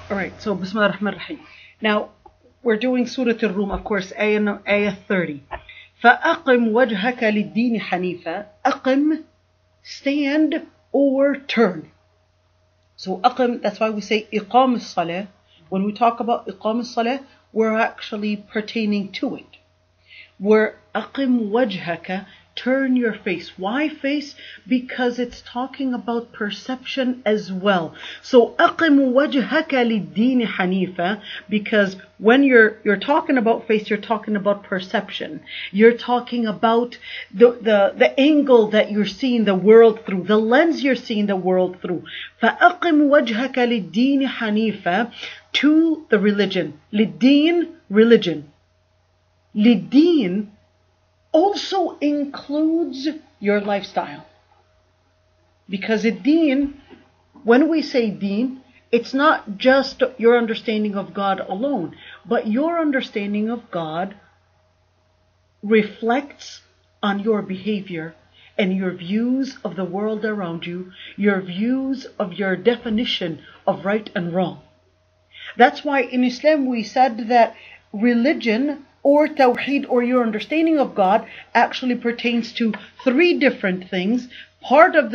Alright, so Bismillah ar-Rahman ar-Rahim. Now, we're doing Surah Rum, of course, Ayah 30. فَأَقِمْ وَجْهَكَ لِلدِّينِ حَنِيفًا. Aqim, stand or turn. So aqim, that's why we say iqam as-salah. When we talk about iqam as-salah, we're actually pertaining to it. We're aqim wajhaka, turn your face. Why face? Because it's talking about perception as well. So aqim wajhaka lid-din hanifa, because when you're talking about face, you're talking about perception. You're talking about the angle that you're seeing the world through, the lens you're seeing the world through. فَأَقِمْ وَجْهَكَ لِلدِّينِ حَنِيفًا, to the religion. Lid-din, religion. Lid-din also includes your lifestyle. Because ad-din, when we say deen, it's not just your understanding of God alone, but your understanding of God reflects on your behavior and your views of the world around you, your views of your definition of right and wrong. That's why in Islam we said that religion or tawheed, or your understanding of God, actually pertains to three different things. Part of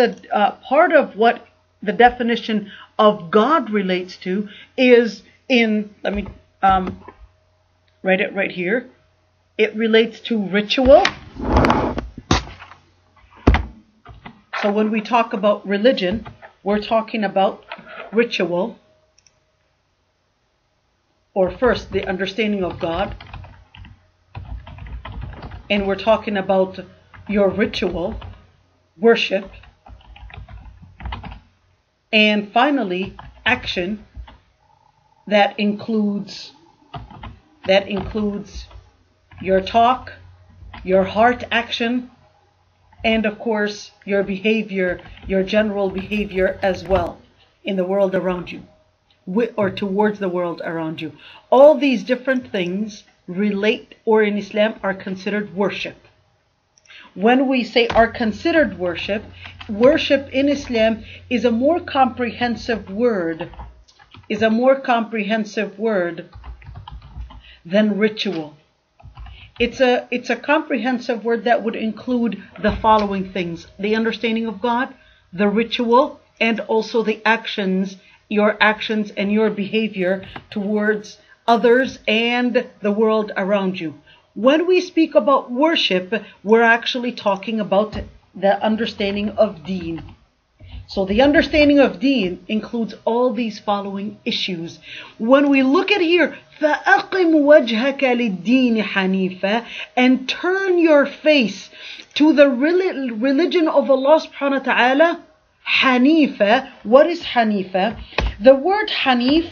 what the definition of God relates to is in, let me write it right here. It relates to ritual. So when we talk about religion, we're talking about ritual, or first the understanding of God. And we're talking about your ritual, worship, and finally action that includes your talk, your heart action, and of course your behavior, your general behavior as well in the world around you, or towards the world around you. All these different things relate, or in Islam are considered worship. When we say are considered worship, worship in Islam is a more comprehensive word, than ritual. It's a comprehensive word that would include the following things: the understanding of God, the ritual, and also the actions, your actions and your behavior towards others and the world around you. When we speak about worship, we're actually talking about the understanding of deen. So the understanding of deen includes all these following issues. When we look at here, فَأَقِمْ وَجْهَكَ لِلدِّينِ حَنِيفًا, and turn your face to the religion of Allah subhanahu wa ta'ala, Hanifa. What is Hanifa? The word Hanif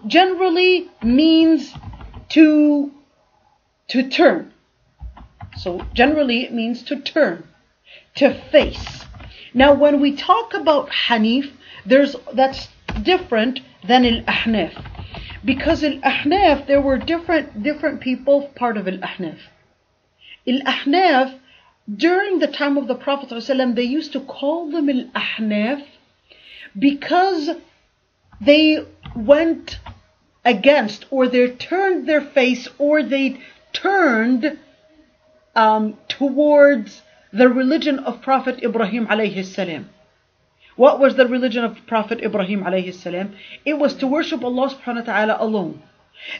generally means to turn. So generally it means to turn, to face. Now when we talk about Hanif, that's different than Al-Ahnaf. Because Al-Ahnaf, there were different people part of Al-Ahnaf. Al-Ahnaf, during the time of the Prophet ﷺ, they used to call them Al-Ahnaf because they went against, or they turned their face, or they turned towards the religion of Prophet Ibrahim alayhi salam. What was the religion of Prophet Ibrahim alayhi salam? It was to worship Allah subhanahu wa ta'ala alone.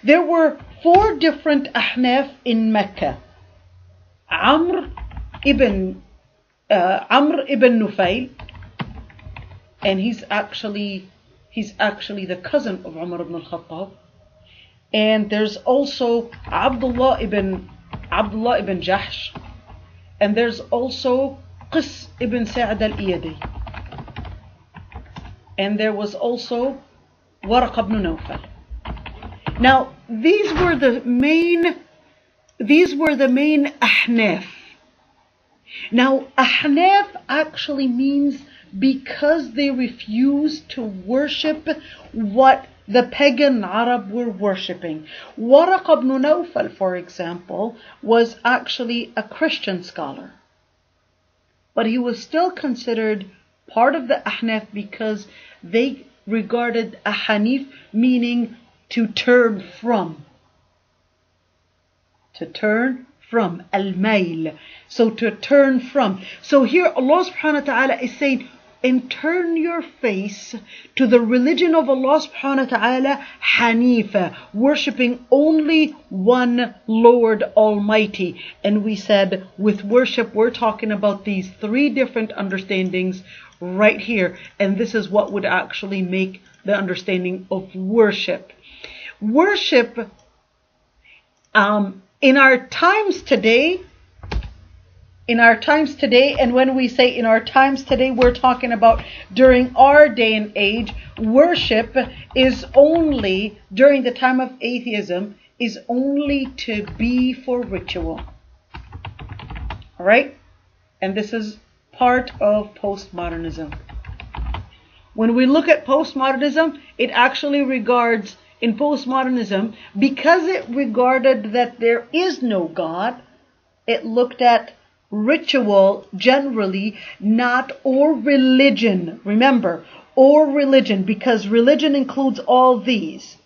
There were 4 different ahnaf in Mecca. Amr ibn Nufail, and he's actually the cousin of Umar ibn al-Khattab. And there's also Abdullah ibn Jahsh, and there's also Qis ibn Sa'd al-Iyadi, and there was also Waraq ibn Nawfal. Now these were the main ahnaf. Now ahnaf actually means because they refused to worship what the pagan Arab were worshipping. Waraq ibn Nawfal, for example, was actually a Christian scholar, but he was still considered part of the Ahnaf because they regarded a Hanif meaning to turn from. To turn from. Al-Mail. So to turn from. So here Allah subhanahu wa ta'ala is saying, and turn your face to the religion of Allah subhanahu wa ta'ala, Hanifa, worshipping only one Lord Almighty. And we said with worship we're talking about these three different understandings right here. And this is what would actually make the understanding of worship. Worship in our times today, and when we say in our times today, we're talking about during our day and age, worship is only, during the time of atheism, is only to be for ritual. Alright? And this is part of postmodernism. When we look at postmodernism, it actually regards, in postmodernism, because it regarded that there is no God, it looked at ritual generally, not or religion. Remember, or religion, because religion includes all these.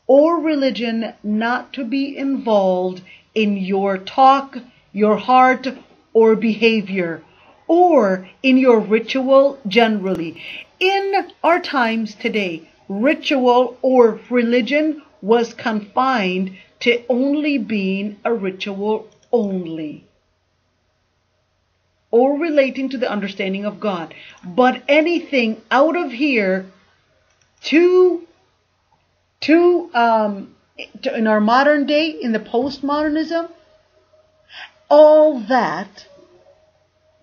Or religion not to be involved in your talk, your heart, or behavior, or in your ritual generally. In our times today, ritual or religion was confined to only being a ritual only, or relating to the understanding of God. But anything out of here to in our modern day, in the postmodernism, all that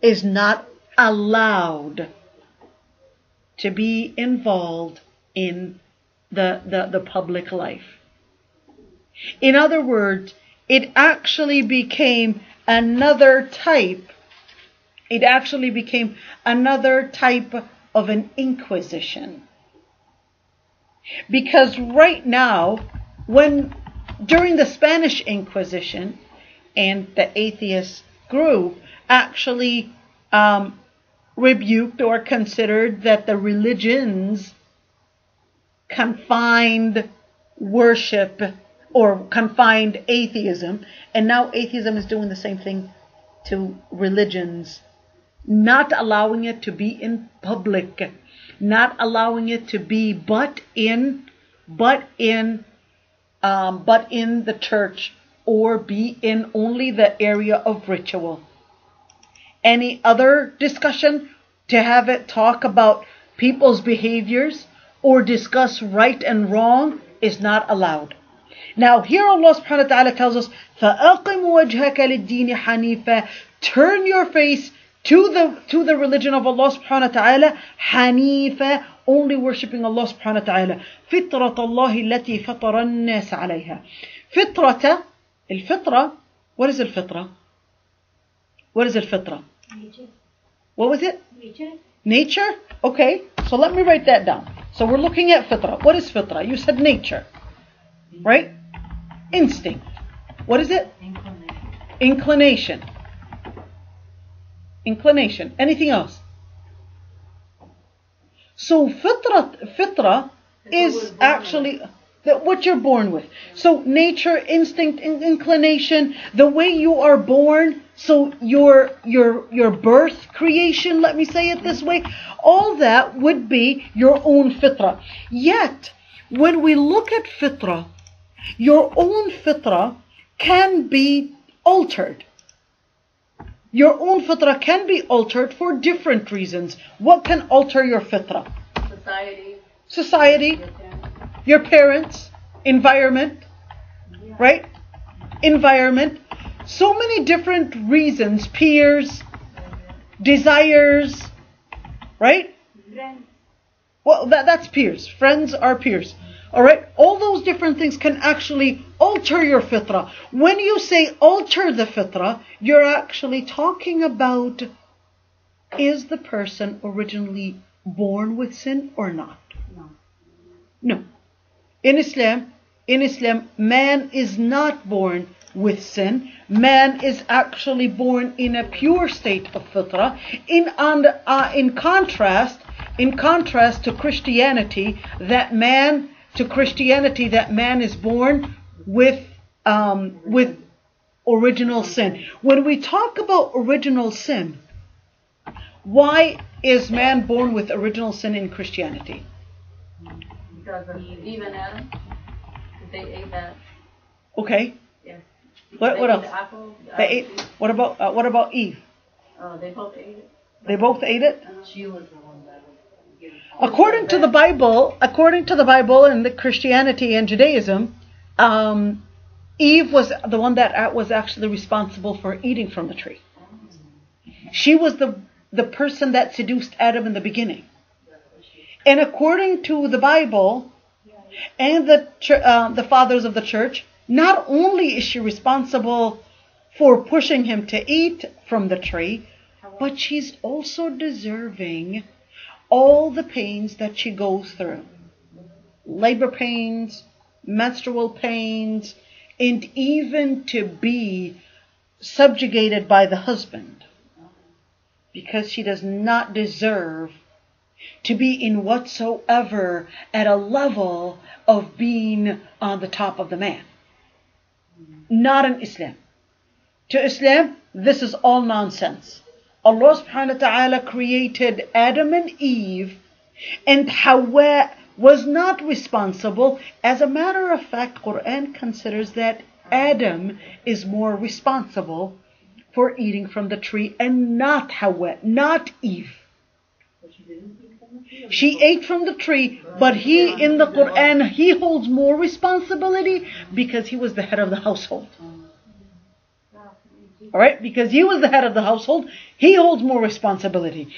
is not allowed to be involved in the public life. In other words, it actually became another type. It actually became another type of an inquisition. Because right now, during the Spanish Inquisition, and the atheist group actually rebuked or considered that the religions confined worship or confined atheism, and now atheism is doing the same thing to religions, not allowing it to be in public, not allowing it to be but in the church, or be in only the area of ritual. Any other discussion to have it talk about people's behaviors or discuss right and wrong is not allowed. Now here Allah subhanahu wa ta'ala tells us, فَأَقِمْ وَجْهَكَ لِلدِّينِ حَنِيفًا, turn your face to the religion of Allah subhanahu wa ta'ala, Hanifa, only worshipping Allah subhanahu wa ta'ala. فِطْرَةَ اللَّهِ الَّتِي فَطَرَ النَّاسَ عَلَيْهَا. Fitrata, الفطرة, what is الفطرة? What is الفطرة? Nature. What was it? Nature. Nature? Okay, so let me write that down. So we're looking at fitra. What is fitra? You said nature, right? Instinct. What is it? Inclination. Inclination. Anything else? So fitra is actually what you're born with. So nature, instinct, inclination, the way you are born, so your birth creation, let me say it this way, all that would be your own fitra. Yet, when we look at fitra, your own fitra can be altered. Your own fitra can be altered for different reasons. What can alter your fitra? Society. Your parents, environment, right? Environment. So many different reasons, peers, desires, right? Well, that's peers. Friends are peers. Alright? All those different things can actually alter your fitra. When you say alter the fitra, you're actually talking about, is the person originally born with sin or not? No. In Islam, man is not born with sin. Man is actually born in a pure state of fitrah. In contrast to Christianity, that man is born with original sin. When we talk about original sin, why is man born with original sin in Christianity? Because of Eve and Adam, they ate that. Okay. Yes. What else? The apple, They ate. What about Eve? They both ate it. They both ate it. She was the one that was given. According to the Bible and the Christianity and Judaism, Eve was the one that was actually responsible for eating from the tree. She was the person that seduced Adam in the beginning. And according to the Bible and the fathers of the church, not only is she responsible for pushing him to eat from the tree, but she's also deserving all the pains that she goes through. Labor pains, menstrual pains, and even to be subjugated by the husband. Because she does not deserve to be in whatsoever at a level of being on the top of the man. Not in Islam. To Islam, this is all nonsense. Allah subhanahu wa ta'ala created Adam and Eve, and Hawa was not responsible. As a matter of fact, Quran considers that Adam is more responsible for eating from the tree and not Hawa, not Eve. She ate from the tree, but in the Quran, he holds more responsibility because he was the head of the household. Alright? Because he was the head of the household, he holds more responsibility.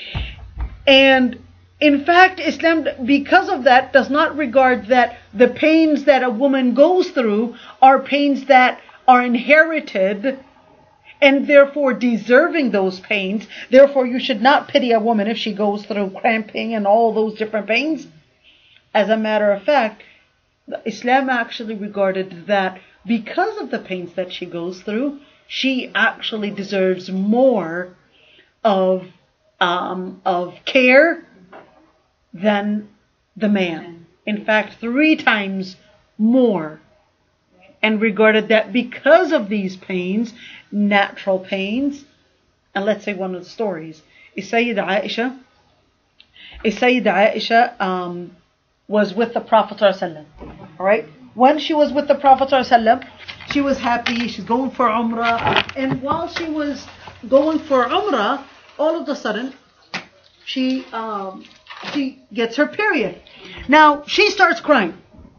And in fact, Islam, because of that, does not regard that the pains that a woman goes through are pains that are inherited and therefore deserving those pains. Therefore, you should not pity a woman if she goes through cramping and all those different pains. As a matter of fact, Islam actually regarded that because of the pains that she goes through, she actually deserves more of care than the man. In fact, 3 times more. And regarded that because of these pains, natural pains, and let's say one of the stories is Sayyidah Aysha was with the Prophet ﷺ. Alright? When she was with the Prophet ﷺ, she was happy, she's going for Umrah, and while she was going for Umrah, all of a sudden, she gets her period. Now, she starts crying.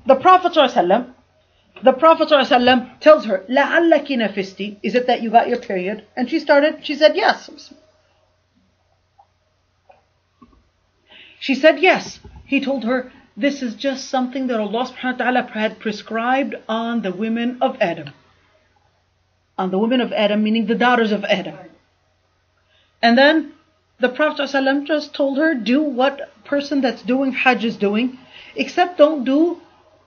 The Prophet ﷺ tells her, لَعَلَّكِ نَفِسْتِ, is it that you got your period? And she said yes. She said yes. He told her, this is just something that Allah subhanahu wa ta'ala had prescribed on the women of Adam. On the women of Adam, meaning the daughters of Adam. And then the Prophet ﷺ just told her, do what person that's doing Hajj is doing, except don't do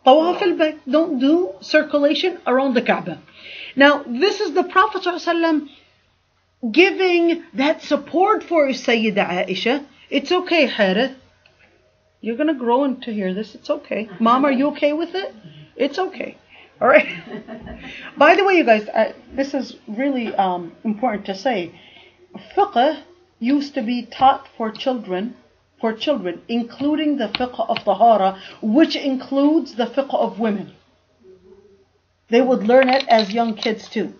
Tawaf al-Bayt, don't do circulation around the Kaaba. Now, this is the Prophet ﷺ giving that support for Sayyidah Aysha. It's okay, Harith. You're going to grow into hear this. It's okay. Mom, are you okay with it? It's okay. All right. By the way, you guys, this is really important to say. Fiqh used to be taught for children, including the fiqh of tahara, which includes the fiqh of women. They would learn it as young kids too.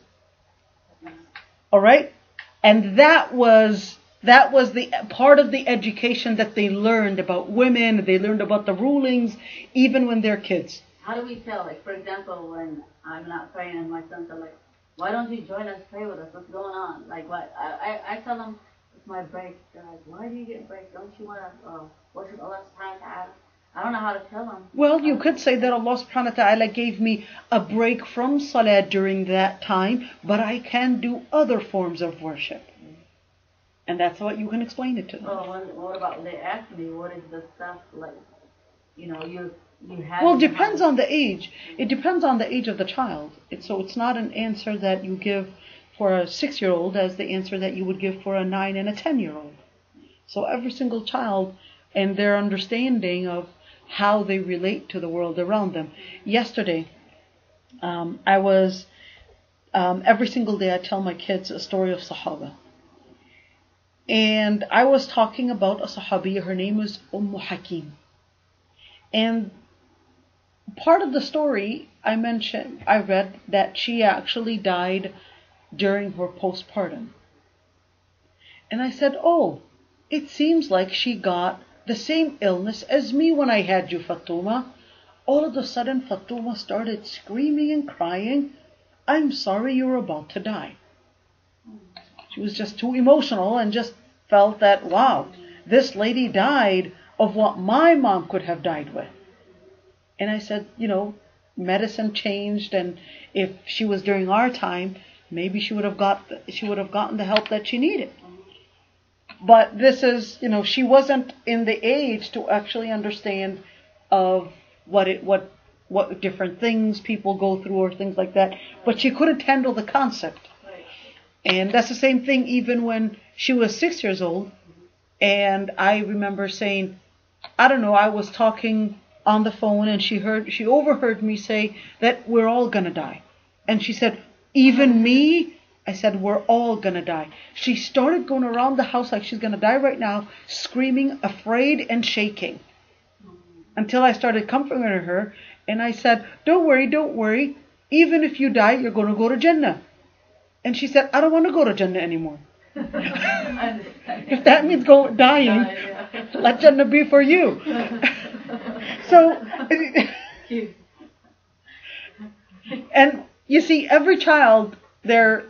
All right? And that was the part of the education that they learned about women. They learned about the rulings, even when they're kids. How do we tell? Like, for example, when I'm not praying and my sons are like, why don't you join us, pray with us? What's going on? Like, what? I tell them, it's my break. They're like, why do you get break? Don't you want to worship Allah subhanahu wa ta'ala? I don't know how to tell them. Well, you could say that Allah subhanahu wa ta'ala gave me a break from salah during that time, but I can do other forms of worship. And that's what you can explain it to them. Well, what about, they ask me, what is the stuff like? you have. Well, it depends on the age. It depends on the age of the child. So it's not an answer that you give for a 6-year-old as the answer that you would give for a 9 and a 10-year-old. So every single child and their understanding of how they relate to the world around them. Yesterday, I was, every single day I tell my kids a story of Sahaba. And I was talking about a Sahabiya, her name is Hakim. And part of the story I read that she actually died during her postpartum. And I said, oh, it seems like she got the same illness as me when I had you, Fatuma. All of a sudden, Fatuma started screaming and crying, I'm sorry you're about to die. She was just too emotional and just felt that, wow, this lady died of what my mom could have died with. And I said, medicine changed, and if she was during our time, maybe she would have gotten the help that she needed. But this is, she wasn't in the age to actually understand of what different things people go through or things like that. But she couldn't handle the concept. And that's the same thing even when she was 6 years old. And I remember saying, I don't know, I was talking on the phone and she overheard me say that we're all gonna die. And she said, even me? I said, we're all gonna die. She started going around the house like she's gonna die right now, screaming, afraid and shaking. Until I started comforting her and I said, don't worry. Even if you die, you're gonna go to Jannah. And she said, I don't want to go to Jannah anymore. If that means dying, let Jannah be for you. So, and you see, every child, their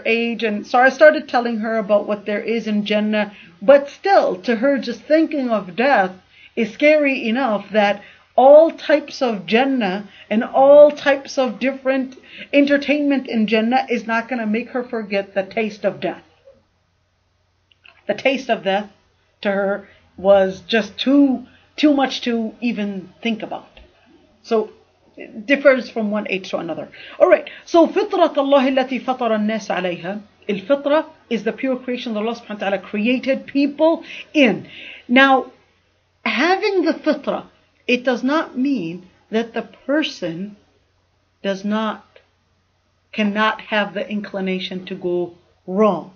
age, and so I started telling her about what there is in Jannah, but still, to her, just thinking of death is scary enough that all types of Jannah and all types of different entertainment in Jannah is not going to make her forget the taste of death. The taste of death to her was just too much to even think about. So it differs from one age to another. Alright, so فطرة الله التي فطر الناس عليها. الفطرة is the pure creation that Allah subhanahu wa ta'ala created people in. Now, having the fitrah, it does not mean that the person cannot have the inclination to go wrong.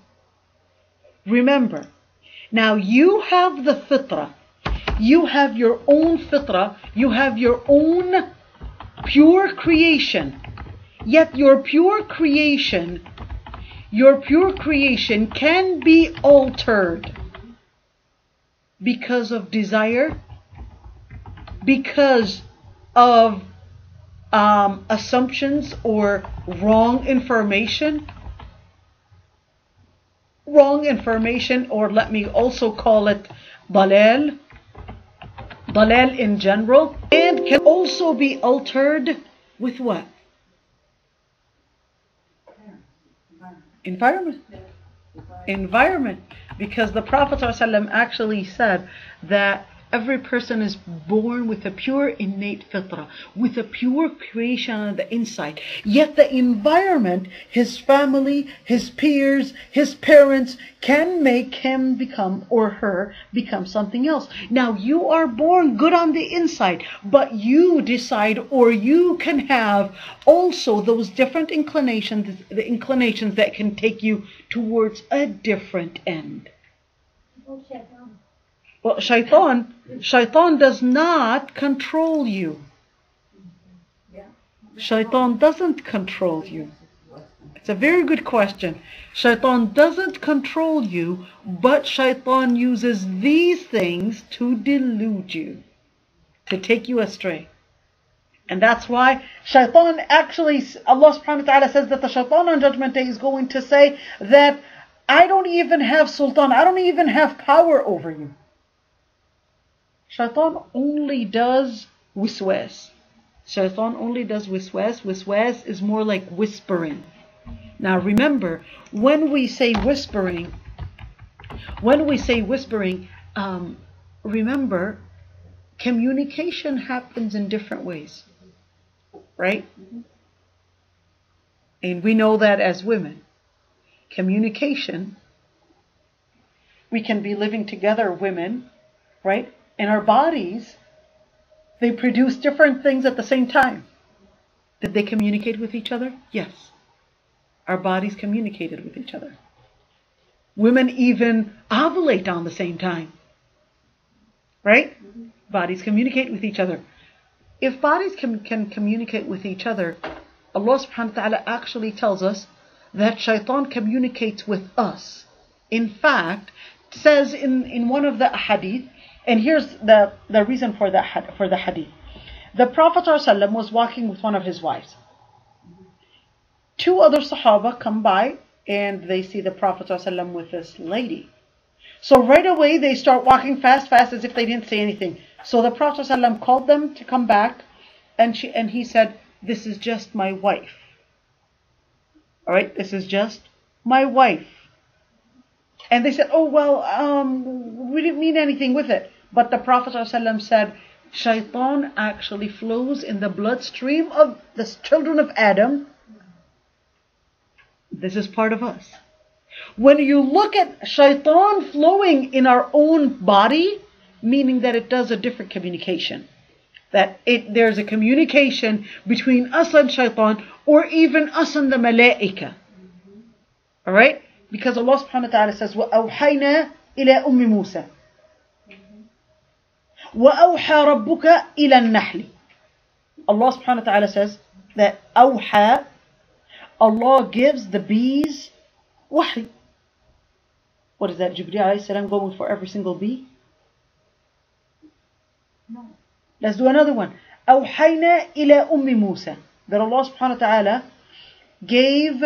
Remember, now you have the fitrah, you have your own fitrah, you have your own pure creation. Yet your pure creation can be altered because of desire, because of assumptions or wrong information, or let me also call it dalal in general, and can also be altered with what? Environment. Because the Prophet ﷺ actually said that every person is born with a pure innate fitrah, with a pure creation on the inside. Yet the environment, his family, his peers, his parents can make him become, or her, become something else. Now you are born good on the inside, but you decide, or you can have also those different inclinations, the inclinations that can take you towards a different end. Well, shaitan does not control you. Shaitan doesn't control you. It's a very good question. Shaitan doesn't control you, but shaitan uses these things to delude you, to take you astray. And that's why shaitan actually, Allah subhanahu wa ta'ala says that the shaitan on Judgment Day is going to say that I don't even have sultan, I don't even have power over you. Shaitan only does Wazwaz. Shaitan only does Wazwaz. Wazwaz is more like whispering. Now remember, when we say whispering, remember communication happens in different ways, right? And we know that as women. Communication, we can be living together, women, right? And our bodies, they produce different things at the same time. Did they communicate with each other? Yes. Our bodies communicated with each other. Women even ovulate on the same time. Right? Bodies communicate with each other. If bodies can communicate with each other, Allah subhanahu wa ta'ala actually tells us that shaitan communicates with us. In fact, says in one of the hadith, and here's the reason for the hadith. The Prophet ﷺ was walking with one of his wives. Two other Sahaba come by and they see the Prophet ﷺ with this lady. So right away they start walking fast as if they didn't say anything. So the Prophet ﷺ called them to come back, and he said, "This is just my wife." All right, this is just my wife. And they said, "Oh well, we didn't mean anything with it." But the Prophet ﷺ said, "Shaitan actually flows in the bloodstream of the children of Adam. This is part of us." When you look at shaitan flowing in our own body, meaning that it does a different communication. That there's a communication between us and shaitan, or even us and the malaika. Alright? Because Allah subhanahu wa ta'ala says, وَأَوْحَيْنَا إِلَىٰ أُمِّ مُوسَى وَأَوْحَى رَبُّكَ إِلَى النَّحْلِ. Allah subhanahu wa ta'ala says that أوحى, Allah gives the bees wahi. What is that? Jibreel alayhi salam going for every single bee? No. Let's do another one. أوحينا إلى أم موسى. That Allah subhanahu wa ta'ala gave,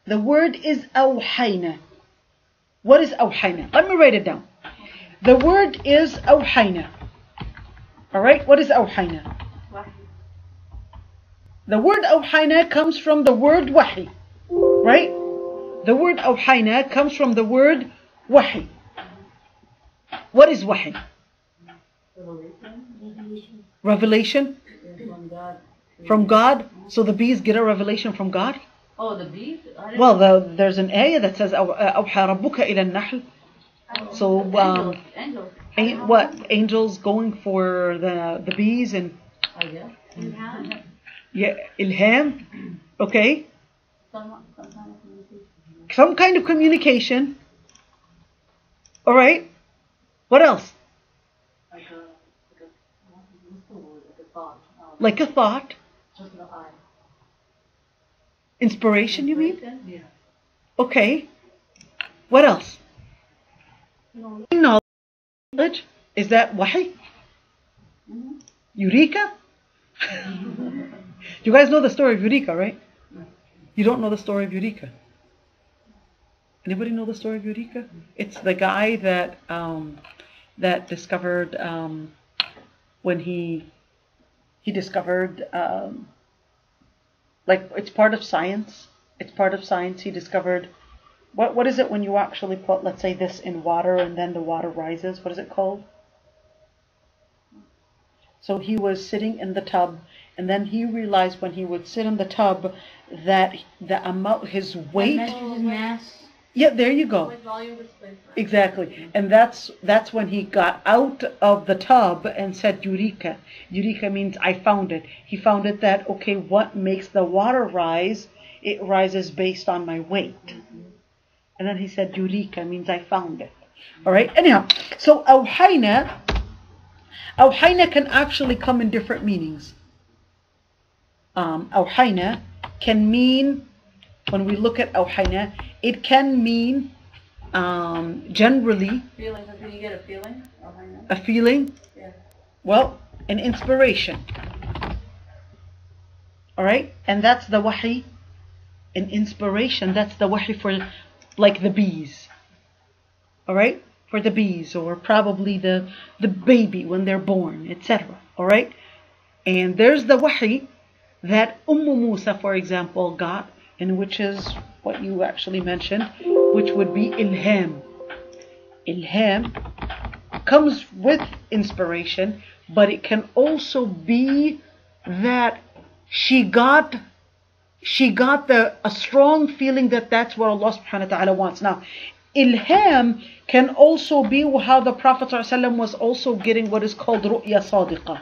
the word is أوحينا. What is أوحينا? Let me write it down. The word is أوحينا. Alright, what is أوحينا? The word أوحينا comes from the word wahi. Right? The word أوحينا comes from the word wahi. What is wahi? Revelation? From God. So the bees get a revelation from God? Oh, the bees? Well, there's an ayah that says أوحى ربك إلى النحل. So angels. What? Angels going for the bees and Ilham. Yeah, ilham. Okay. Some kind of communication. Some kind of communication. Alright. What else? Like a thought. Like a thought. Just the eye. Inspiration, you mean? Yeah. Okay. What else? Knowledge. Is that wahi? Eureka? You guys know the story of Eureka, right? You don't know the story of Eureka. Anybody know the story of Eureka? It's the guy that that discovered when he discovered like it's part of science. It's part of science. He discovered what is it when you actually put, let's say, this in water and then the water rises? What is it called? So he was sitting in the tub, and then he realized when he would sit in the tub that the amount, his weight. Measures his mass. Yeah, there you go. Exactly. And that's when he got out of the tub and said Eureka. Eureka means I found it. He found it that, okay, what makes the water rise? It rises based on my weight. And then he said Eureka means I found it. Alright, anyhow. So Awhayna can actually come in different meanings. Awhayna can mean, when we look at Awhayna, it can mean generally Feeling. Can you get a feeling? a feeling. Yeah. Well, an inspiration. Alright? And that's the wahi. An inspiration. That's the wahi for like the bees. Alright? For the bees, or probably the baby when they're born, etc. Alright? And there's the wahi that Musa, for example, got, and which is what you actually mentioned, which would be ilham. Ilham comes with inspiration, but it can also be that she got a strong feeling that that's what Allah subhanahu wa ta'ala wants. Now, ilham can also be how the Prophet ﷺ was also getting what is called ru'ya sadiqa.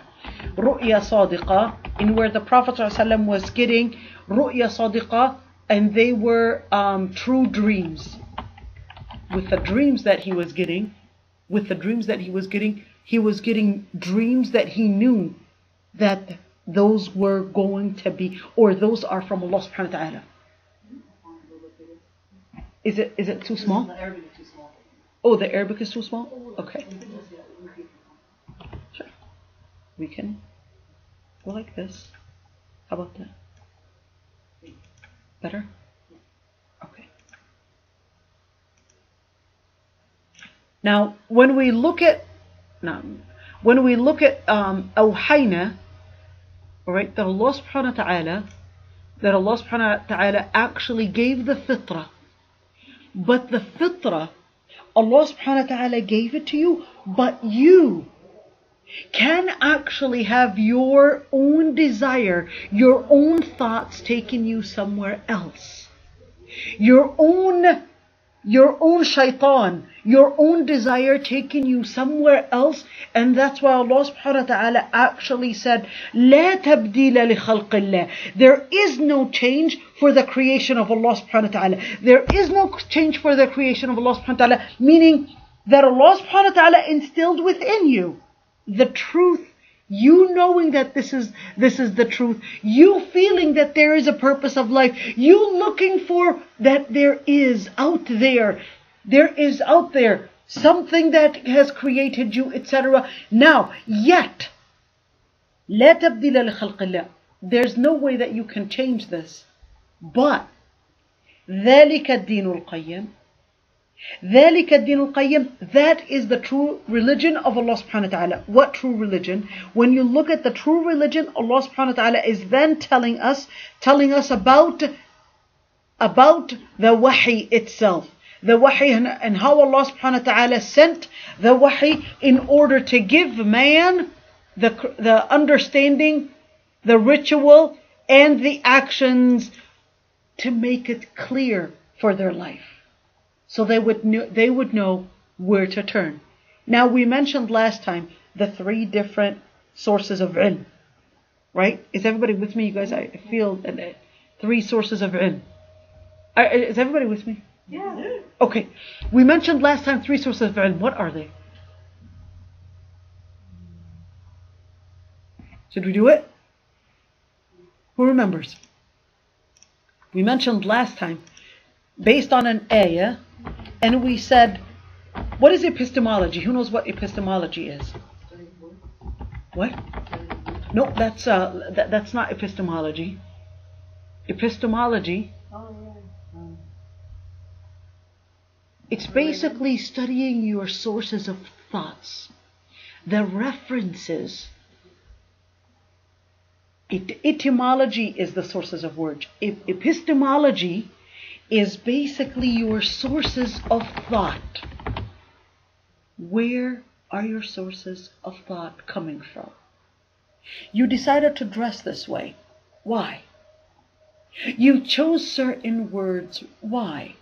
Ru'ya sadiqa, in where the Prophet ﷺ was getting ru'ya sadiqa, and they were true dreams. With the dreams that he was getting, he was getting dreams that he knew that those were going to be, or those are from Allah subhanahu wa ta'ala. Is it too small? The Arabic is too small. Oh, the Arabic is too small? Okay. Sure. We can go like this. How about that? Better? Okay. Now, when we look at awhayna, alright, that Allah subhanahu wa ta'ala actually gave the fitrah. But the fitrah, Allah subhanahu wa ta'ala gave it to you, but you can actually have your own desire, your own thoughts taking you somewhere else. Your own shaitan, your own desire taking you somewhere else. And that's why Allah subhanahu wa ta'ala actually said, لا تبديل لخلق الله. There is no change for the creation of Allah subhanahu wa ta'ala. There is no change for the creation of Allah subhanahu wa ta'ala, meaning that Allah subhanahu wa ta'ala instilled within you the truth. You knowing that this is the truth. You feeling that there is a purpose of life. You looking for that there is out there. There is out there something that has created you, etc. Now, yet, لا تبديل لخلق الله. There's no way that you can change this. But, ذلك الدين القيم. ذلك الدين القيم. That is the true religion of Allah subhanahu wa ta'ala. What true religion? When you look at the true religion, Allah subhanahu wa ta'ala is then telling us about the wahi itself. The wahi and how Allah subhanahu wa ta'ala sent the wahi in order to give man the understanding, the ritual, and the actions to make it clear for their life. So they would know where to turn. Now we mentioned last time the 3 different sources of ilm. Right? Is everybody with me? You guys, I feel 3 sources of ilm. Is everybody with me? Yeah. Okay. We mentioned last time 3 sources of ilm. What are they? Should we do it? Who remembers? We mentioned last time, based on an ayah, and we said, what is epistemology? Who knows what epistemology is? What? No, that's not epistemology. Epistemology, it's basically studying your sources of thoughts, the references. Etymology is the sources of words. Epistemology is basically your sources of thought. Where are your sources of thought coming from? You decided to dress this way. Why? You chose certain words. Why?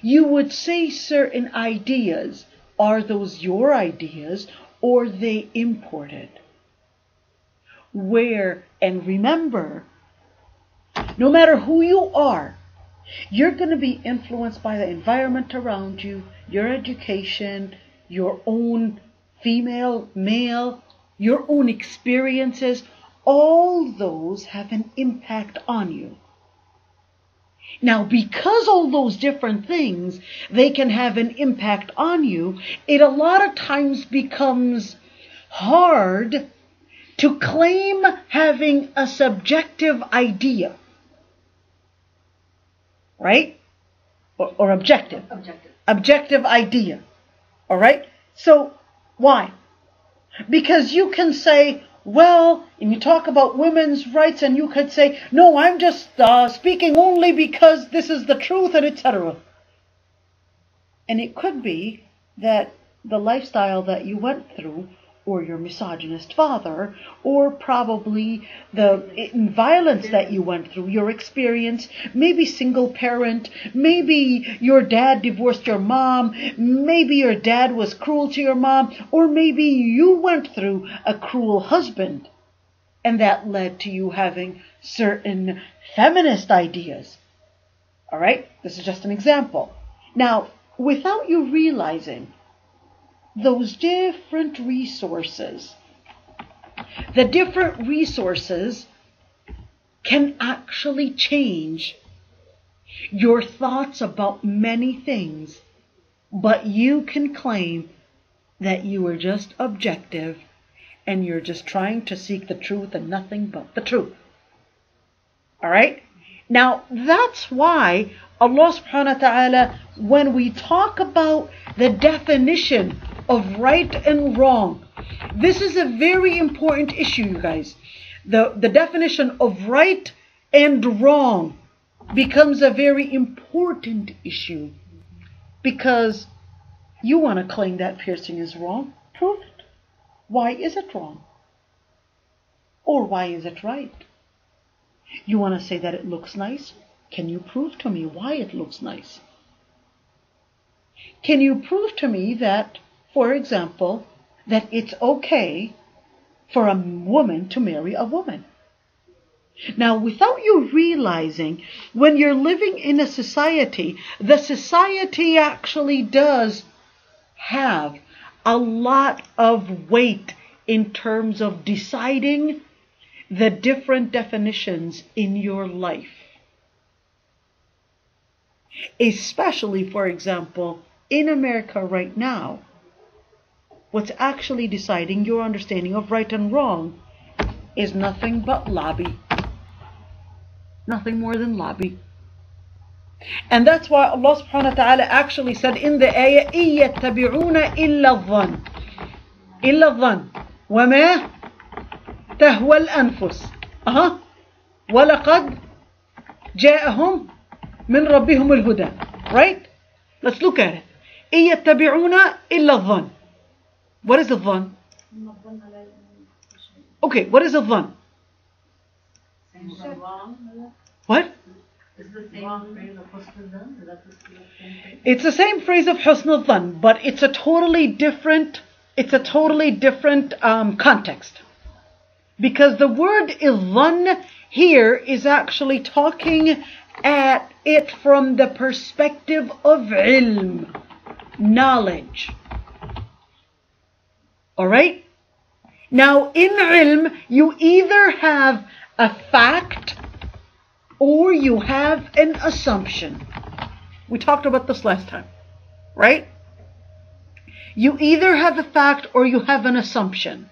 You would say certain ideas. Are those your ideas or they imported? Where? And remember, no matter who you are, you're going to be influenced by the environment around you, your education, your own female, male, your own experiences. All those have an impact on you. Now, because all those different things, they can have an impact on you, it a lot of times becomes hard to claim having a subjective idea. Right? Or objective. Objective idea. Alright? So, why? Because you can say, well, and you talk about women's rights and you could say, no, I'm just speaking only because this is the truth and etc. And it could be that the lifestyle that you went through or your misogynist father, or probably the violence that you went through, your experience, maybe single parent, maybe your dad divorced your mom, maybe your dad was cruel to your mom, or maybe you went through a cruel husband, and that led to you having certain feminist ideas. All right? This is just an example. Now, without you realizing, those different resources, the different resources can actually change your thoughts about many things, but you can claim that you are just objective and you're just trying to seek the truth and nothing but the truth. All right? Now, that's why Allah subhanahu wa ta'ala, when we talk about the definition of right and wrong, this is a very important issue, you guys. The definition of right and wrong becomes a very important issue, because you want to claim that piercing is wrong. Prove it. Why is it wrong? Or why is it right? You want to say that it looks nice? Can you prove to me why it looks nice? Can you prove to me that, for example, that it's okay for a woman to marry a woman? Now, without you realizing, when you're living in a society, the society actually does have a lot of weight in terms of deciding the different definitions in your life. Especially, for example, in America right now, what's actually deciding your understanding of right and wrong is nothing but lobby. Nothing more than lobby. And that's why Allah subhanahu wa ta'ala actually said in the ayah, إِن يَتَّبِعُونَ إِلَّا الظَّنَّ إِلَّا الظَّنَّ وَمَا تَهْوَى الْأَنفُسِ وَلَقَدْ جَاءَهُمْ مِنْ رَبِّهُمُ الْهُدَى. Right? Let's look at it. إِن يَتَّبِعُونَ إِلَّا الظَّنَّ. What is the dhann? Okay, what is the dhann? What? Is the same phrase of husn al-dhann? Is that the same phrase? It's the same phrase of husn al-dhann, but it's a totally different context. Because the word dhann here is actually talking at it from the perspective of ilm, knowledge. Alright? Now, in ilm, you either have a fact or you have an assumption. We talked about this last time, right? You either have a fact or you have an assumption.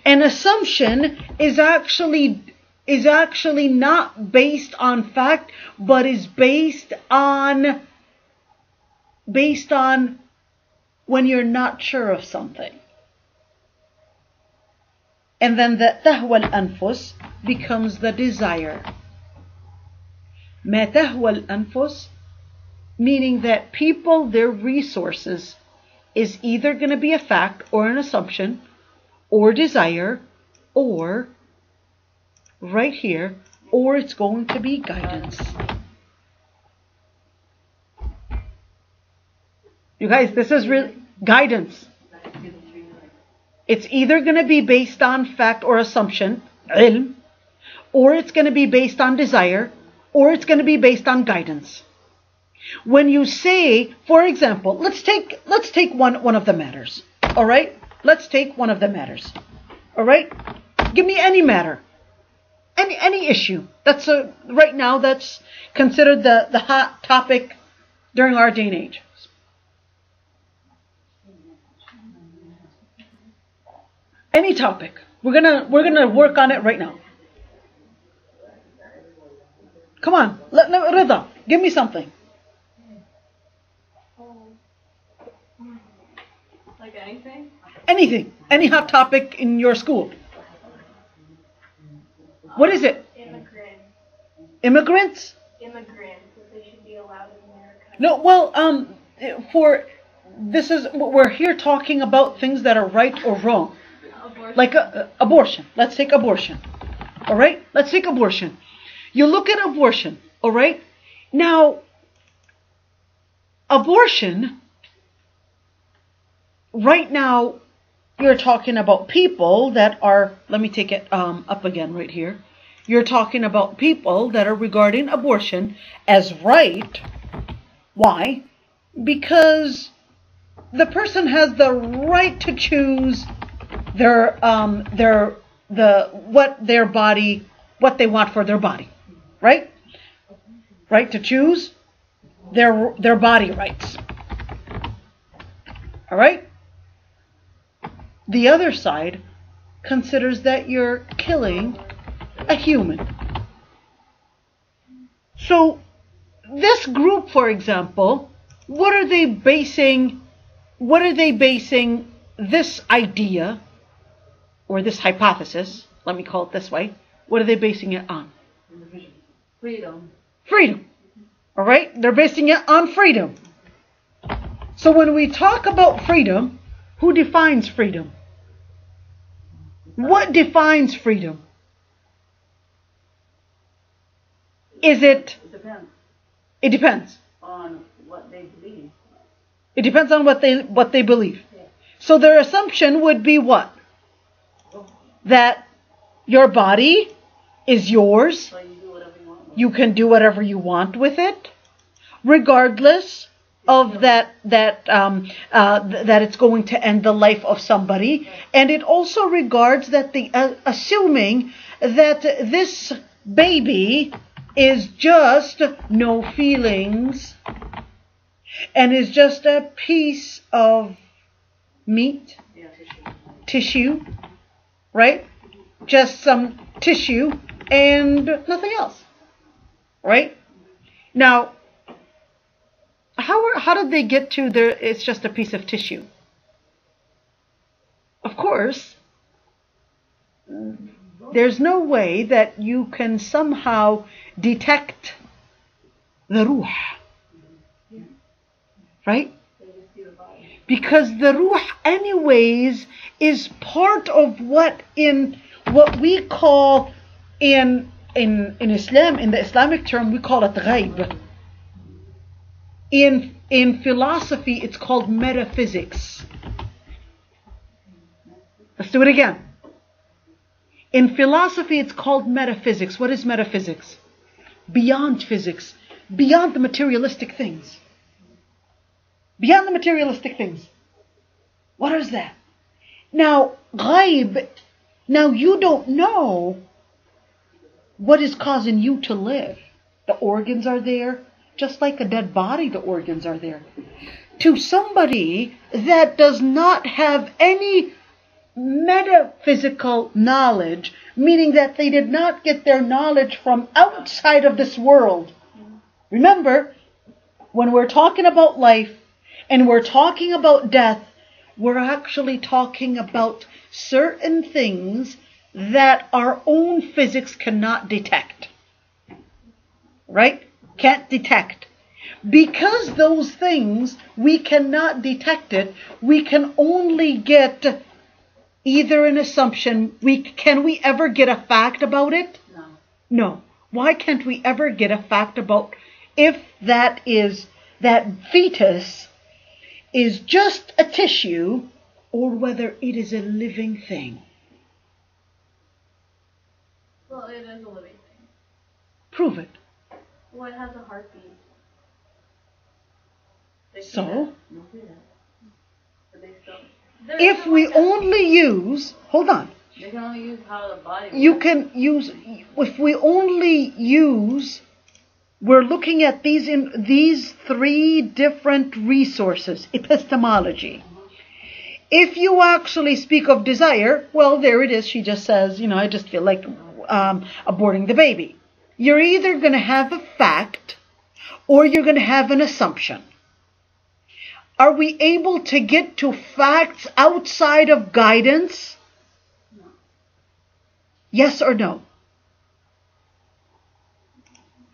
An assumption is actually not based on fact, but is based on when you're not sure of something. And then the tahwa al-anfus becomes the desire. Ma tahwa al-anfus, meaning that people, their resources is either going to be a fact or an assumption or desire, or right here, or it's going to be guidance. You guys, this is really guidance. It's either going to be based on fact or assumption, ilm, or it's going to be based on desire, or it's going to be based on guidance. When you say, for example, let's take one of the matters. All right? Let's take one of the matters. All right? Give me any matter. Any issue. That's right now that's considered the hot topic during our day and age. Any topic. We're gonna work on it right now. Come on, Rida, give me something. Like anything? Anything. Any hot topic in your school. What is it? Immigrants? Immigrants, if they should be allowed in America. No, well, we're here talking about things that are right or wrong. Like abortion. Let's take abortion. All right? Let's take abortion. You look at abortion. All right? Now, abortion, right now, you're talking about people that are, let me take it up again right here. You're talking about people that are regarding abortion as right. Why? Because the person has the right to choose what they want for their body, right? Right to choose their body rights. All right? The other side considers that you're killing a human. So this group, for example, what are they basing this idea or this hypothesis, let me call it this way, what are they basing it on? Freedom. Freedom. All right? They're basing it on freedom. So when we talk about freedom, who defines freedom? What defines freedom? Is it? It depends. It depends. On what they believe. It depends on what they believe. Yeah. So their assumption would be what? That your body is yours. So you do whatever you want. You can do whatever you want with it, regardless of that it's going to end the life of somebody. And it also regards that assuming that this baby is just no feelings and is just a piece of meat, tissue, right? Just some tissue and nothing else, right? Now, how did they get to it's just a piece of tissue? Of course, there's no way that you can somehow detect the ruh, right? Because the ruh anyways is part of what we call in Islam, in the Islamic term, we call it ghaib. In philosophy, it's called metaphysics. Let's do it again. In philosophy, it's called metaphysics. What is metaphysics? Beyond physics. Beyond the materialistic things. Beyond the materialistic things. What is that? Now, ghaib, now you don't know what is causing you to live. The organs are there. Just like a dead body, the organs are there. To somebody that does not have any metaphysical knowledge, meaning that they did not get their knowledge from outside of this world. Remember, when we're talking about life and we're talking about death, we're actually talking about certain things that our own physics cannot detect. Right? Can't detect. Because those things, we cannot detect it, we can only get either an assumption. Can we ever get a fact about it? No. No. Why can't we ever get a fact about if that fetus is just a tissue or whether it is a living thing? Well, it is a living thing. Prove it. Well, it has a heartbeat. So, If we only use, hold on. They can only use how the body works. If we only use, we're looking at these three different resources, epistemology. If you actually speak of desire, well, there it is. She just says, I just feel like aborting the baby. You're either going to have a fact or you're going to have an assumption. Are we able to get to facts outside of guidance? No. Yes or no?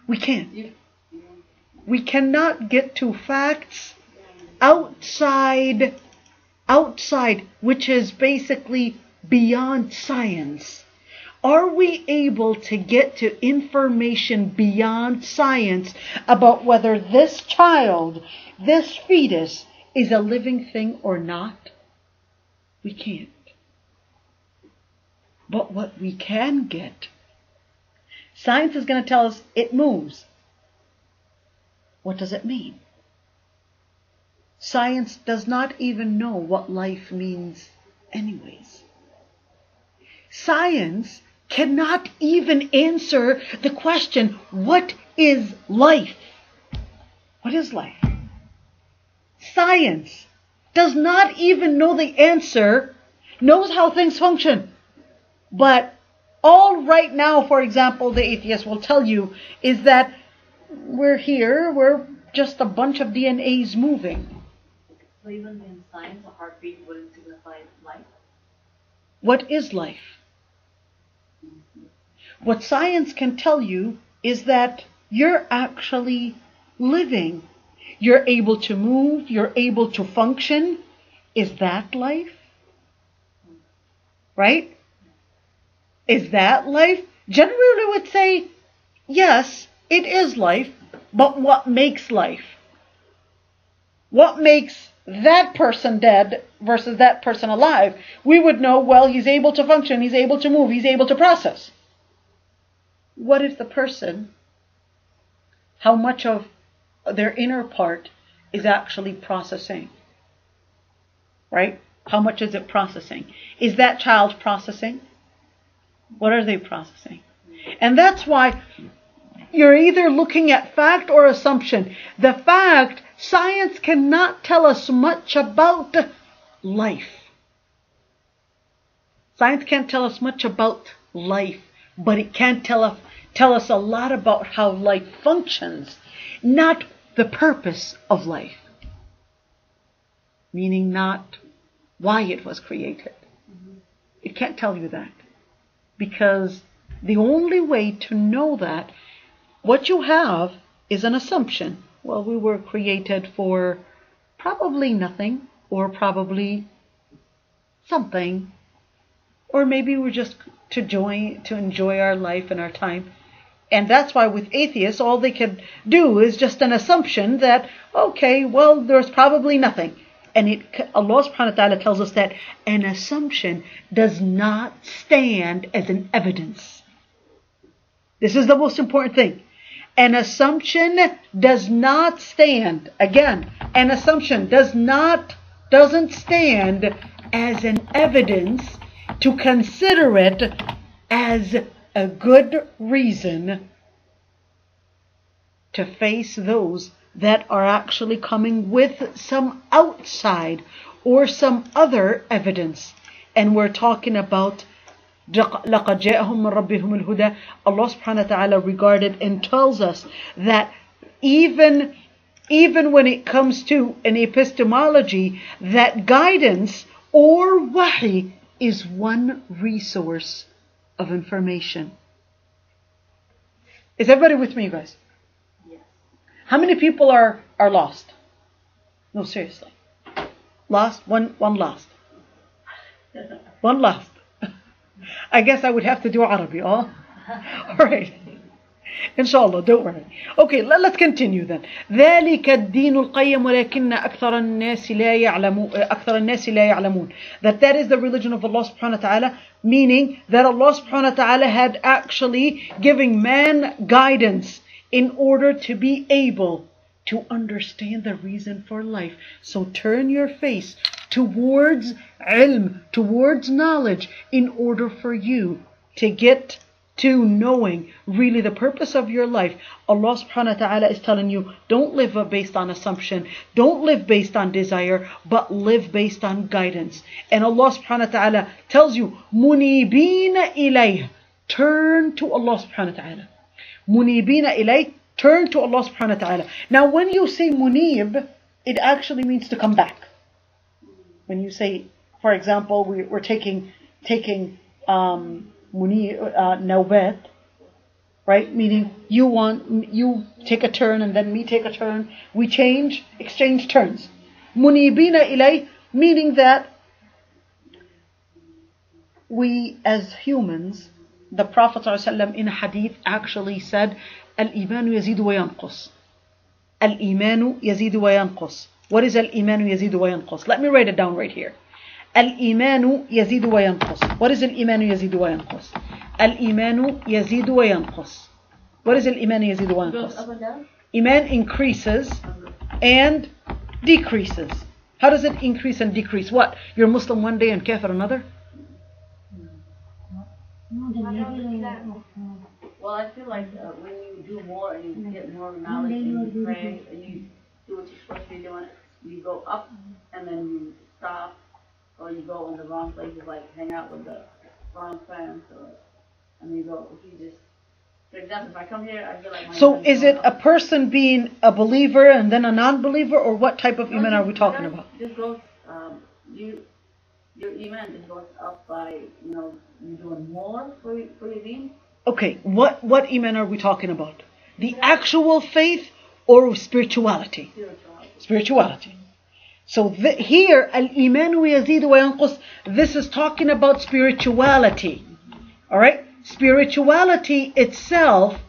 We can't. We cannot get to facts outside, which is basically beyond science? Are we able to get to information beyond science about whether this child, this fetus, is a living thing or not? We can't. But what we can get, science is going to tell us it moves. What does it mean? Science does not even know what life means anyways. Science cannot even answer the question, what is life? What is life? Science does not even know the answer, knows how things function. But all right now, for example, the atheist will tell you is that we're here, we're just a bunch of DNAs moving. So even in science, a heartbeat wouldn't signify life? What is life? What science can tell you is that you're actually living. You're able to move, you're able to function. Is that life? Right? Is that life? Generally would say, yes, it is life, but what makes life? What makes that person dead versus that person alive? We would know, well, he's able to function, he's able to move, he's able to process. What if the person, how much of their inner part is actually processing? Right? How much is it processing? Is that child processing? What are they processing? And that's why you're either looking at fact or assumption. The fact, science cannot tell us much about life. Science can't tell us much about life, but it can tell us a lot about how life functions, not the purpose of life. Meaning not why it was created. It can't tell you that. Because the only way to know that, what you have is an assumption. Well, we were created for probably nothing, or probably something, or maybe we're just to enjoy our life and our time. And that's why with atheists, all they can do is just an assumption that, okay, well, there's probably nothing. And Allah subhanahu wa ta'ala tells us that an assumption does not stand as an evidence. This is the most important thing. An assumption does not stand. Again, an assumption doesn't stand as an evidence to consider it as a good reason to face those that are actually coming with some outside or some other evidence. And we're talking about لَقَدْ جَاءَهُم مِّن رَبِّهِمُ الْهُدَى. Allah subhanahu wa ta'ala regarded and tells us that even when it comes to an epistemology, that guidance or wahi is one resource of information. Is everybody with me, guys? How many people are lost? No, seriously. Lost? One lost. One lost. I guess I would have to do Arabi, oh? Alright. Inshallah, don't worry. Okay, let's continue then. ذلك الدين القيم ولكن أكثر الناس لا يعلمون. That is the religion of Allah subhanahu wa ta'ala, meaning that Allah subhanahu wa ta'ala had actually given man guidance in order to be able to understand the reason for life. So turn your face towards ilm, towards knowledge, in order for you to get to knowing really the purpose of your life. Allah subhanahu wa ta'ala is telling you, don't live based on assumption, don't live based on desire, but live based on guidance. And Allah subhanahu wa ta'ala tells you, munibina ilayh, turn to Allah subhanahu wa ta'ala. Munibina ilay, turn to Allah subhanahu wa ta'ala. Now when you say munib, it actually means to come back. When you say, for example, we're taking nawbat, right? Meaning you take a turn and then me take a turn. We exchange turns. Munibina ilay, meaning that we as humans, the Prophet ﷺ in a hadith actually said, Al-Imanu yazidu wa yanqus. Al-Imanu yazidu wa yanqus. What is Al-Imanu yazidu wa yanqus? Let me write it down right here. Al-Imanu yazidu wa yanqus. What is Al-Imanu yazidu wa yanqus? Al-Imanu yazidu wa yanqus. What is Al-Imanu yazidu wa Goes up yanqus? and down? Iman increases and decreases. How does it increase and decrease? What? You're Muslim one day and kafir another? Well, I feel like when you do more and you get more knowledge and you pray and you do what you're supposed to be doing, you go up and then you stop, or you go in the wrong places, like hang out with the wrong friends, and you go, if you just, for example, if I come here, I feel like my So iman's is going it a up. person being a believer and then a non-believer, or what type of iman are we talking about? Just goes, your iman just goes up by, you doing more for your deen. Okay, what iman are we talking about? The actual faith or spirituality? Spirituality. So here, al-imanu yazidu wa yanqus, this is talking about spirituality. Alright? Spirituality itself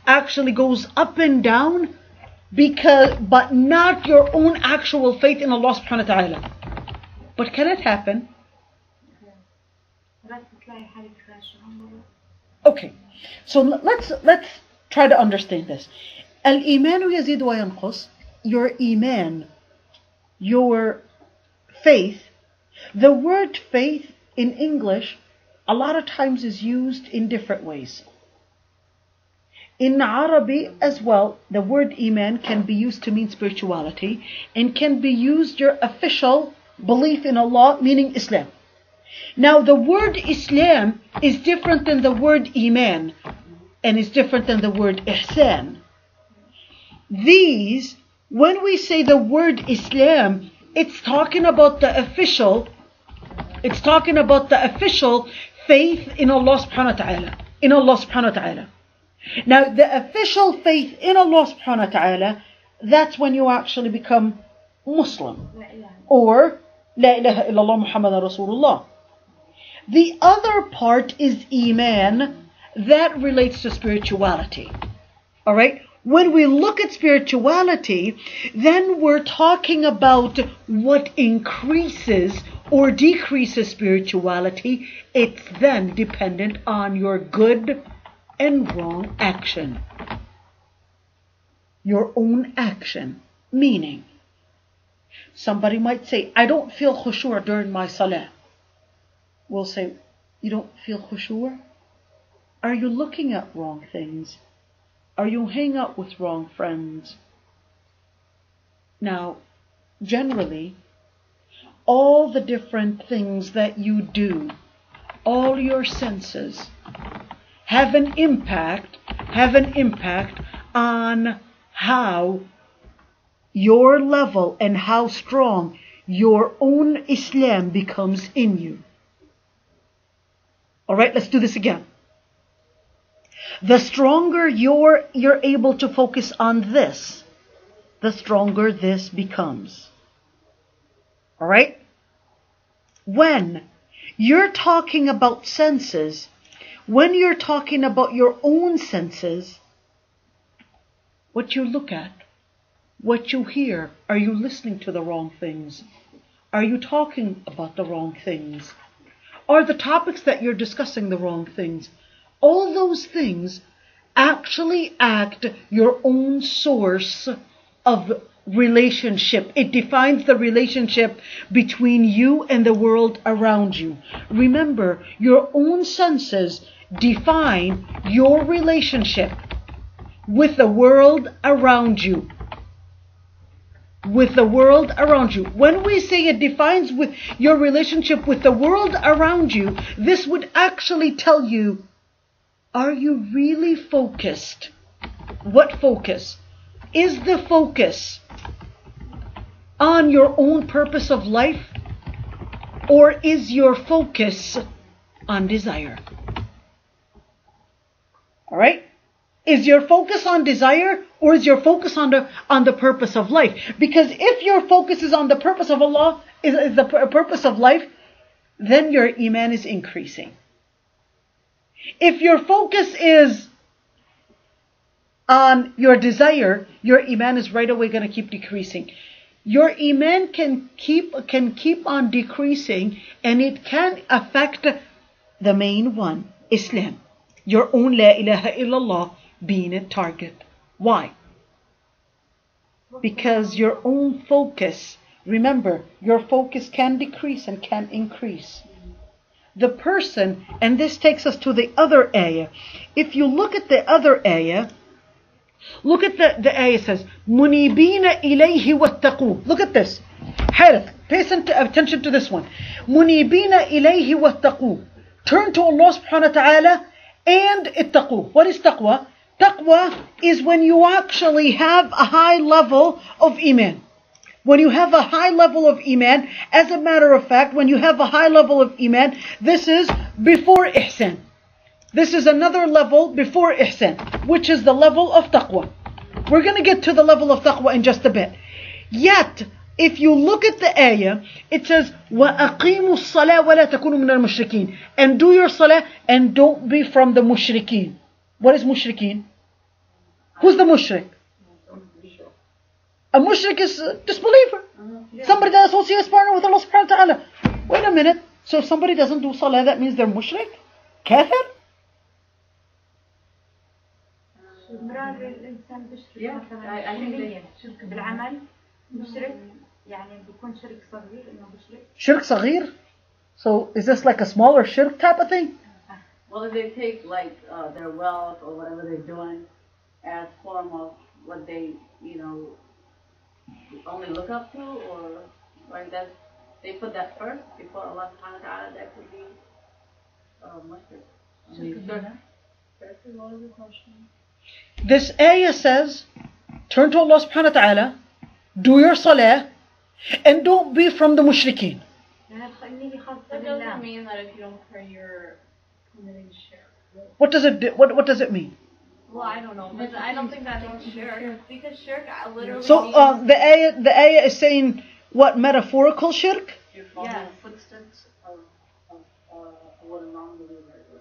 actually goes up and down, but not your own actual faith in Allah subhanahu wa ta'ala. But can it happen? Okay, so let's try to understand this. Al-imanu yazid wa yanqus. Your iman, your faith. The word faith in English a lot of times is used in different ways. In Arabic as well, the word iman can be used to mean spirituality and can be used your official belief in Allah, meaning Islam. Now the word Islam is different than the word iman and is different than the word ihsan. These, when we say the word Islam, it's talking about the official faith in Allah subhanahu wa ta'ala. Now the official faith in Allah subhanahu wa ta'ala, that's when you actually become Muslim. Or La ilaha illallah Muhammadan Rasulullah. The other part is iman, that relates to spirituality. Alright? When we look at spirituality, then we're talking about what increases or decreases spirituality. It's then dependent on your good and wrong action. Your own action. Meaning, somebody might say, I don't feel khushu' during my salah. We'll say, you don't feel khushu'? Are you looking at wrong things? Are you hanging out with wrong friends? Now, generally, all the different things that you do, all your senses, have an impact on how your level and how strong your own Islam becomes in you. Alright, let's do this again. The stronger you're able to focus on this, the stronger this becomes. Alright? When you're talking about senses, when you're talking about your own senses, what you look at, what you hear, are you listening to the wrong things? Are you talking about the wrong things? Are the topics that you're discussing the wrong things? All those things actually act your own source of relationship. It defines the relationship between you and the world around you. Remember, your own senses define your relationship with the world around you. With the world around you. When we say it defines with your relationship with the world around you, this would actually tell you, are you really focused? What focus? Is the focus on your own purpose of life? Or is your focus on desire? Alright? Is your focus on desire, or is your focus on the purpose of life? Because if your focus is on the purpose of Allah, is the purpose of life, then your iman is increasing. If your focus is on your desire, your iman is right away going to keep decreasing. Your iman can keep on decreasing, and it can affect the main one, Islam. Your own La ilaha illallah being a target. Why? Because your own focus, remember, your focus can decrease and can increase. The person, and this takes us to the other ayah. If you look at the other ayah, look at the ayah says, Munibina ilayhi wattaqu. Look at this. Harith, pay attention to this one. Munibina ilayhi wattaqu. Turn to Allah subhanahu wa ta'ala and ittaqu. What is taqwa? Taqwa is when you actually have a high level of iman. When you have a high level of iman, as a matter of fact, when you have a high level of iman, this is before ihsan. This is another level before ihsan, which is the level of taqwa. We're going to get to the level of taqwa in just a bit. Yet, if you look at the ayah, it says, وَأَقِيمُوا الصَّلَاةَ وَلَا تَكُونُوا مِنَ الْمُشْرِكِينَ. And do your salah and don't be from the mushrikeen. What is mushrikeen? Who's the mushrik? A mushrik is a disbeliever. Somebody that associates partner with Allah subhanahu wa ta'ala. Wait a minute. So if somebody doesn't do salah, that means they're mushrik? Kafir? I think they شرك بالعمل مشرك يعني بيكون شرك صغير إنه مشرك. Shirk صغير? So is this like a smaller shirk type of thing? Well, if they take like their wealth or whatever they're doing as form of what they, only look up to, or like that, they put that first before Allah subhanahu wa ta'ala, that could be mushrik. This ayah says, turn to Allah subhanahu wa ta'ala, do your salah, and don't be from the mushrikeen. That doesn't mean that if you don't pray, you're committing shirk. What does it mean? Well, I don't know, but I don't think that means shirk, because shirk literally So means... the ayah is saying what, metaphorical shirk? Yes. Footsteps of what a non-believer is.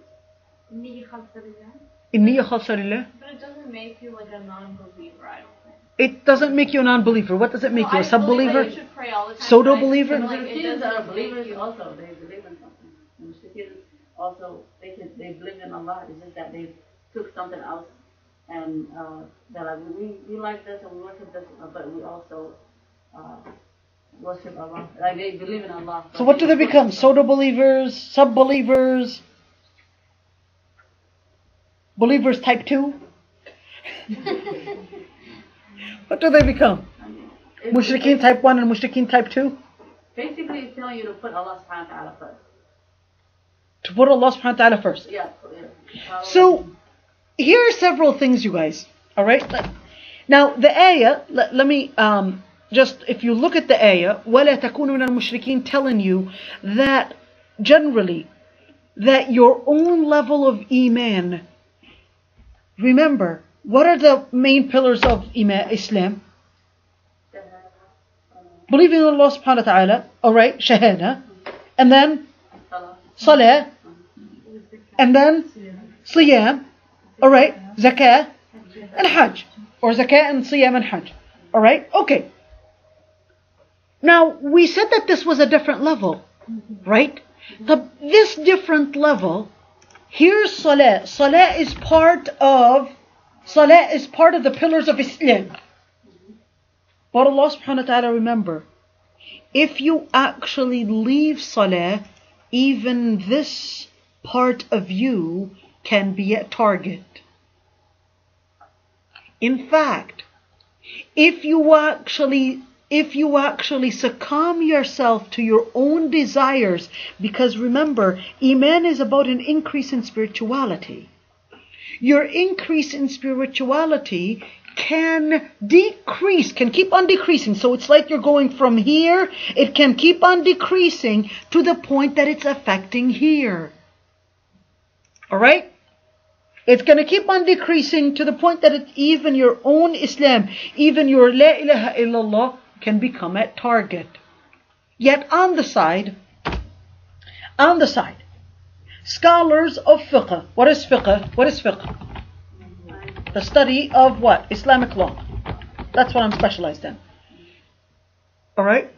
Inniya khalsa lillah. But it doesn't make you like a non-believer, I don't think. It doesn't make you a non-believer. What does it make you? A I believe that sub-believer? you should pray all the time. Pseudo-believer? But I The feel like it Muslims that are doesn't make believers you... also, they believe in something. The Muslims also, they believe in Allah. It's just that they took something else and they're like, we like this and we worship this, but we also worship Allah. Like they believe in Allah. So what do they become? Pseudo-believers? Sub-believers? Believers type 2? What do they become? Mushrikeen type 1 and Mushrikeen type 2? Basically, it's telling you to put Allah subhanahu wa ta'ala first. To put Allah subhanahu wa ta'ala first. Yeah. So, here are several things, you guys. Alright? Now, the ayah, let me just, if you look at the ayah, وَلَا تَكُونُوا مِنَ الْمُشْرِكِينَ, telling you that generally, that your own level of iman, remember, what are the main pillars of Islam? Believing in Allah subhanahu wa ta'ala, alright, shahada, and then salah, and then siyam, alright, zakah, and hajj, or zakah and siyam and hajj, alright, okay. Now, we said that this was a different level, right? This different level, here's salah. Salah is part of the pillars of Islam. But Allah subhanahu wa ta'ala, remember, if you actually leave salah, even this part of you can be a target. In fact, if you actually succumb yourself to your own desires, because remember, Iman is about an increase in spirituality. Your increase in spirituality can keep on decreasing. So it's like you're going from here, it can keep on decreasing to the point that it's affecting here. Alright? It's going to keep on decreasing to the point that even your own Islam, even your La ilaha illallah can become a target. Yet on the side, scholars of fiqh. What is fiqh? What is fiqh? The study of what? Islamic law. That's what I'm specialized in. Alright?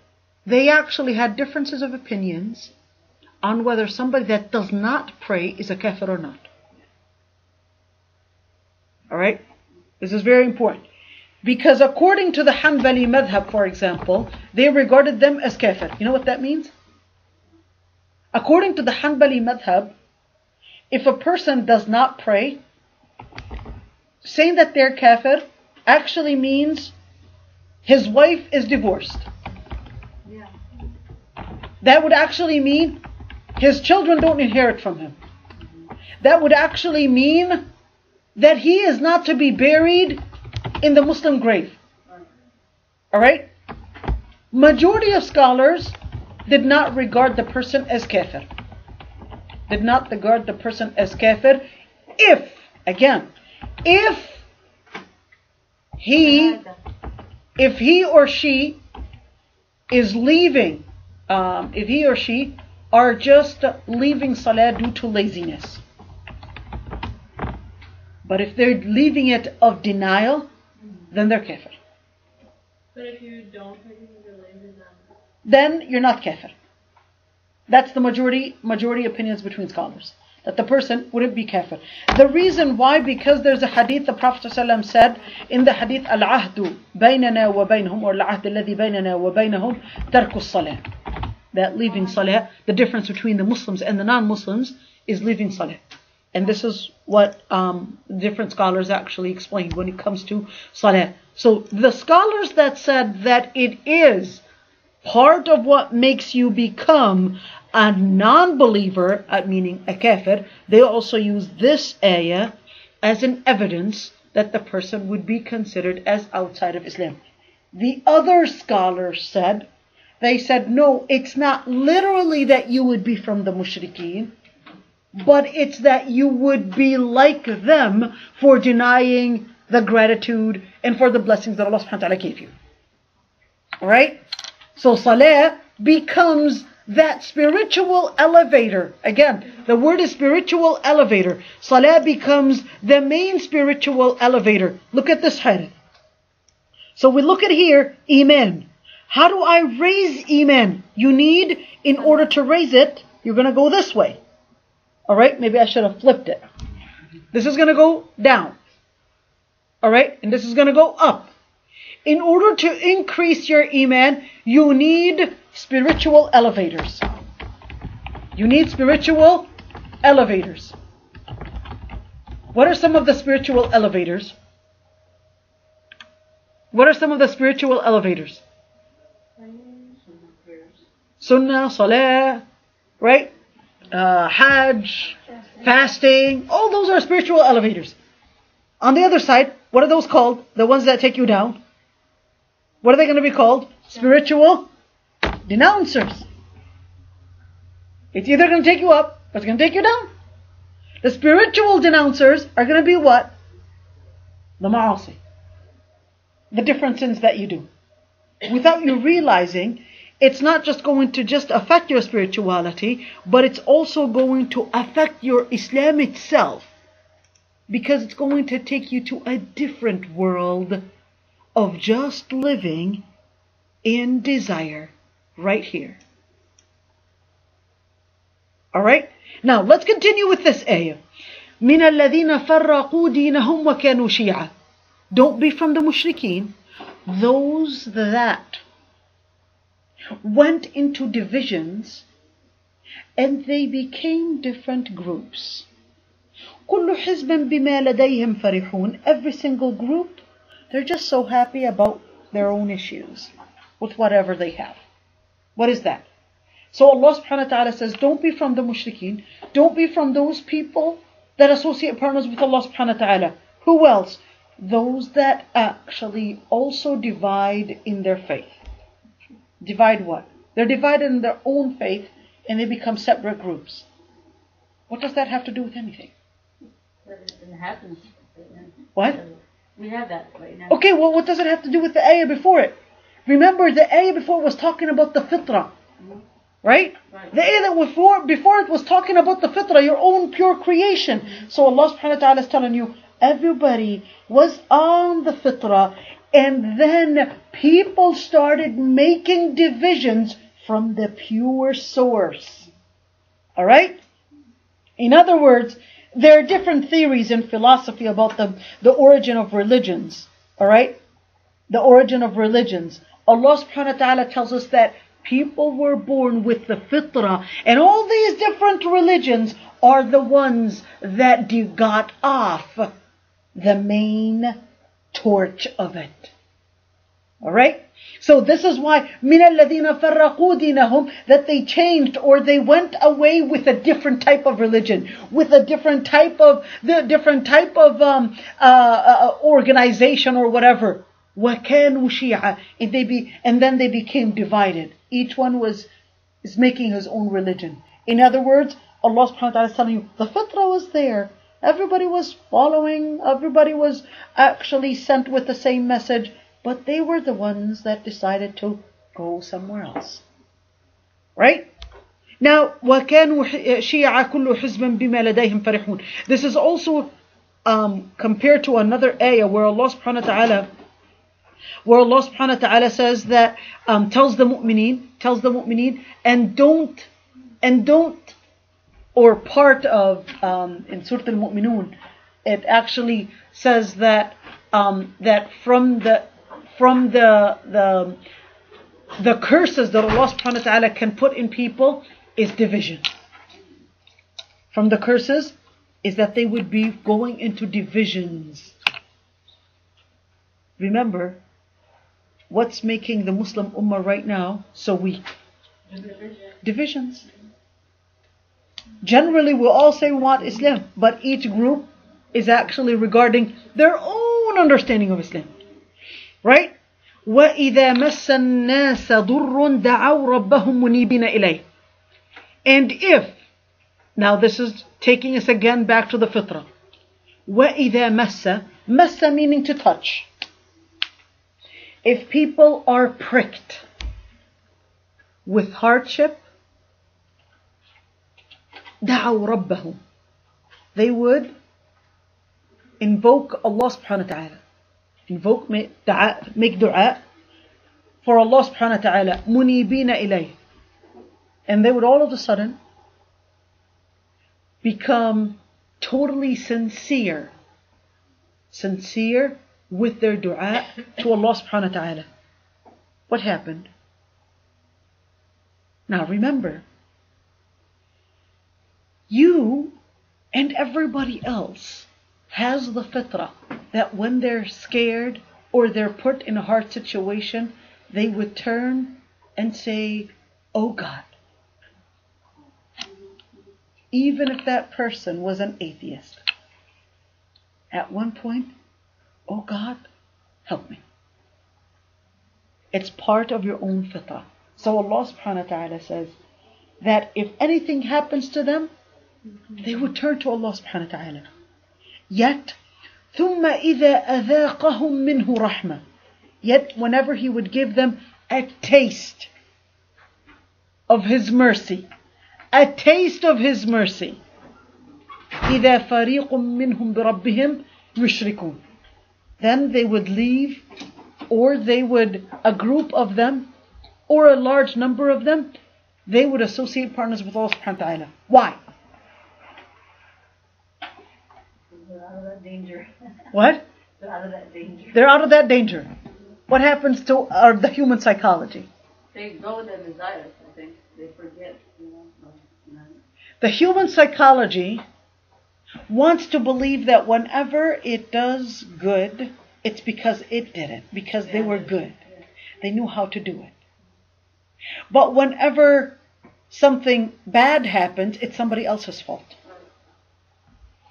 They actually had differences of opinions on whether somebody that does not pray is a kafir or not. Alright? This is very important. Because according to the Hanbali madhab, for example, they regarded them as kafir. You know what that means? According to the Hanbali madhab, if a person does not pray, saying that they're kafir actually means his wife is divorced. Yeah. That would actually mean his children don't inherit from him. That would actually mean that he is not to be buried in the Muslim grave. Alright? Majority of scholars did not regard the person as kafir. Did not regard the person as kafir if he or she is leaving, if he or she are just leaving salah due to laziness. But if they're leaving it of denial, then they're kafir. But if you don't pray because you're lazy, then you're not kafir. That's the majority opinions between scholars. That the person wouldn't be kafir. The reason why, because there's a hadith the Prophet ﷺ said in the hadith, Al-ahdu baynana wa baynahum, or Al-ahd alladhi baynana wa baynahum, tarku salah. That leaving salah, the difference between the Muslims and the non-Muslims is leaving salah. And this is what different scholars actually explain when it comes to salah. So the scholars that said that it is part of what makes you become a non-believer, meaning a kafir, they also use this ayah as an evidence that the person would be considered as outside of Islam. The other scholars said, no, it's not literally that you would be from the mushrikeen, but it's that you would be like them for denying the gratitude and for the blessings that Allah subhanahu wa ta'ala gave you. Alright? So salah becomes that spiritual elevator. Again, the word is spiritual elevator. Salah becomes the main spiritual elevator. Look at this hadith. So we look at here, Iman. How do I raise Iman? You need, in order to raise it, you're going to go this way. Alright, maybe I should have flipped it. This is going to go down. Alright, and this is going to go up. In order to increase your Iman, you need spiritual elevators. You need spiritual elevators. What are some of the spiritual elevators? What are some of the spiritual elevators? Sunnah, salah, right? Hajj, fasting, all those are spiritual elevators. On the other side, what are those called? The ones that take you down. What are they going to be called? Spiritual denouncers. It's either going to take you up or it's going to take you down. The spiritual denouncers are going to be what? The ma'asi. The different sins that you do. Without you realizing, it's not just going to just affect your spirituality, but it's also going to affect your Islam itself. Because it's going to take you to a different world of just living in desire right here. Alright? Now, let's continue with this ayah. مِنَ الَّذِينَ فَرَّقُوا دِينَهُمْ وَكَانُوا شِيعًا. Don't be from the mushrikeen. Those that went into divisions and they became different groups. كُلُّ حِزْبٍ بِمَا لَدَيْهِمْ فَرِحُونَ. Every single group, they're just so happy about their own issues with whatever they have. What is that? So Allah subhanahu wa ta'ala says, don't be from the mushrikeen. Don't be from those people that associate partners with Allah subhanahu wa ta'ala. Who else? Those that actually also divide in their faith. Divide what? They're divided in their own faith and they become separate groups. What does that have to do with anything? But it didn't happen. What? We have that right now. Okay, well, what does it have to do with the ayah before it? Remember, the ayah before was talking about the fitrah. Right? The ayah that before it was talking about the fitrah, your own pure creation. So Allah subhanahu wa ta'ala is telling you, everybody was on the fitrah, and then people started making divisions from the pure source. Alright? In other words, there are different theories in philosophy about the origin of religions. Alright? The origin of religions. Allah subhanahu wa ta'ala tells us that people were born with the fitrah, and all these different religions are the ones that got off the main torch of it. Alright? So this is why مِنَ الَّذِينَ فَرَّقُوا دِينَهُمْ, that they changed or they went away with a different type of religion, with a different type of organization or whatever. وَكَانُوا شِيعًا, and then they became divided. Each one is making his own religion. In other words, Allah subhanahu wa ta'ala is telling you, the fitrah was there. Everybody was following, everybody was actually sent with the same message, but they were the ones that decided to go somewhere else. Right? Now, وَكَانُوا شِيعًا كُلُّ حِزْبٍ بِمَا لَدَيْهِمْ فَرِحُونَ. This is also compared to another ayah where Allah subhanahu wa ta'ala says that tells the mu'mineen, and don't, or part of in Surah Al-Mu'minun, it actually says that that from the curses that Allah subhanahu wa ta'ala can put in people is division. From the curses is that they would be going into divisions. Remember, what's making the Muslim Ummah right now so weak? Divisions. Generally, we'll all say we want Islam, but each group is actually regarding their own understanding of Islam. Right? وَإِذَا مَسَّ النَّاسَ ضُرٌّ دَعَوْا رَبَّهُمْ مُنِيبِينَ إِلَيْهِ. And if, now this is taking us again back to the fitrah. وَإِذَا مَسَّ meaning to touch. If people are pricked with hardship, دَعَوْا رَبَّهُمْ, they would invoke Allah subhanahu wa ta'ala. Make dua for Allah subhanahu wa ta'ala. مُنِيبِينَ إِلَيْهِ. And they would all of a sudden become totally sincere with their dua to Allah subhanahu wa ta'ala. What happened? Now remember, you and everybody else has the fitrah that when they're scared or they're put in a hard situation, they would turn and say, "Oh God." Even if that person was an atheist, at one point, "Oh God, help me." It's part of your own fitrah. So Allah subhanahu wa ta'ala says that if anything happens to them, they would turn to Allah subhanahu wa ta'ala. Yet, ثُمَّ إِذَا أَذَاقَهُمْ مِنْهُ رَحْمَةً. Yet whenever He would give them a taste of His mercy, إذا فَرِيقٌ مِّنْهُمْ بِرَبِّهِمْ يُشْرِكُونَ. Then they would leave, or a group of them, or a large number of them, they would associate partners with Allah subhanahu wa ta'ala. Why? They're out of that danger. What? They're out of that danger. They're out of that danger. What happens to the human psychology? They go with their desires, I think. They forget, The human psychology wants to believe that whenever it does good, it's because it did it, because they were good. They knew how to do it. But whenever something bad happens, it's somebody else's fault.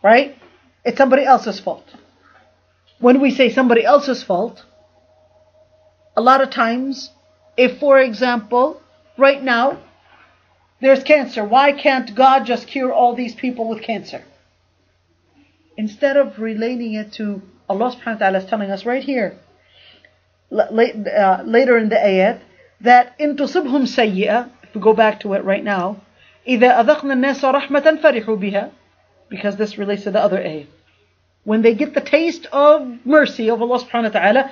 Right? It's somebody else's fault. When we say somebody else's fault, a lot of times, if for example, right now, there's cancer, why can't God just cure all these people with cancer? Instead of relating it to Allah subhanahu wa ta'ala is telling us right here, later in the ayat, that إِن تُصِبْهُمْ سَيِّئَةٌ, if we go back to it right now, إِذَا أَذَقْنَا النَّاسَ رَحْمَةً فَرِحُوا بِهَا, because this relates to the other ayah. When they get the taste of mercy of Allah subhanahu wa ta'ala,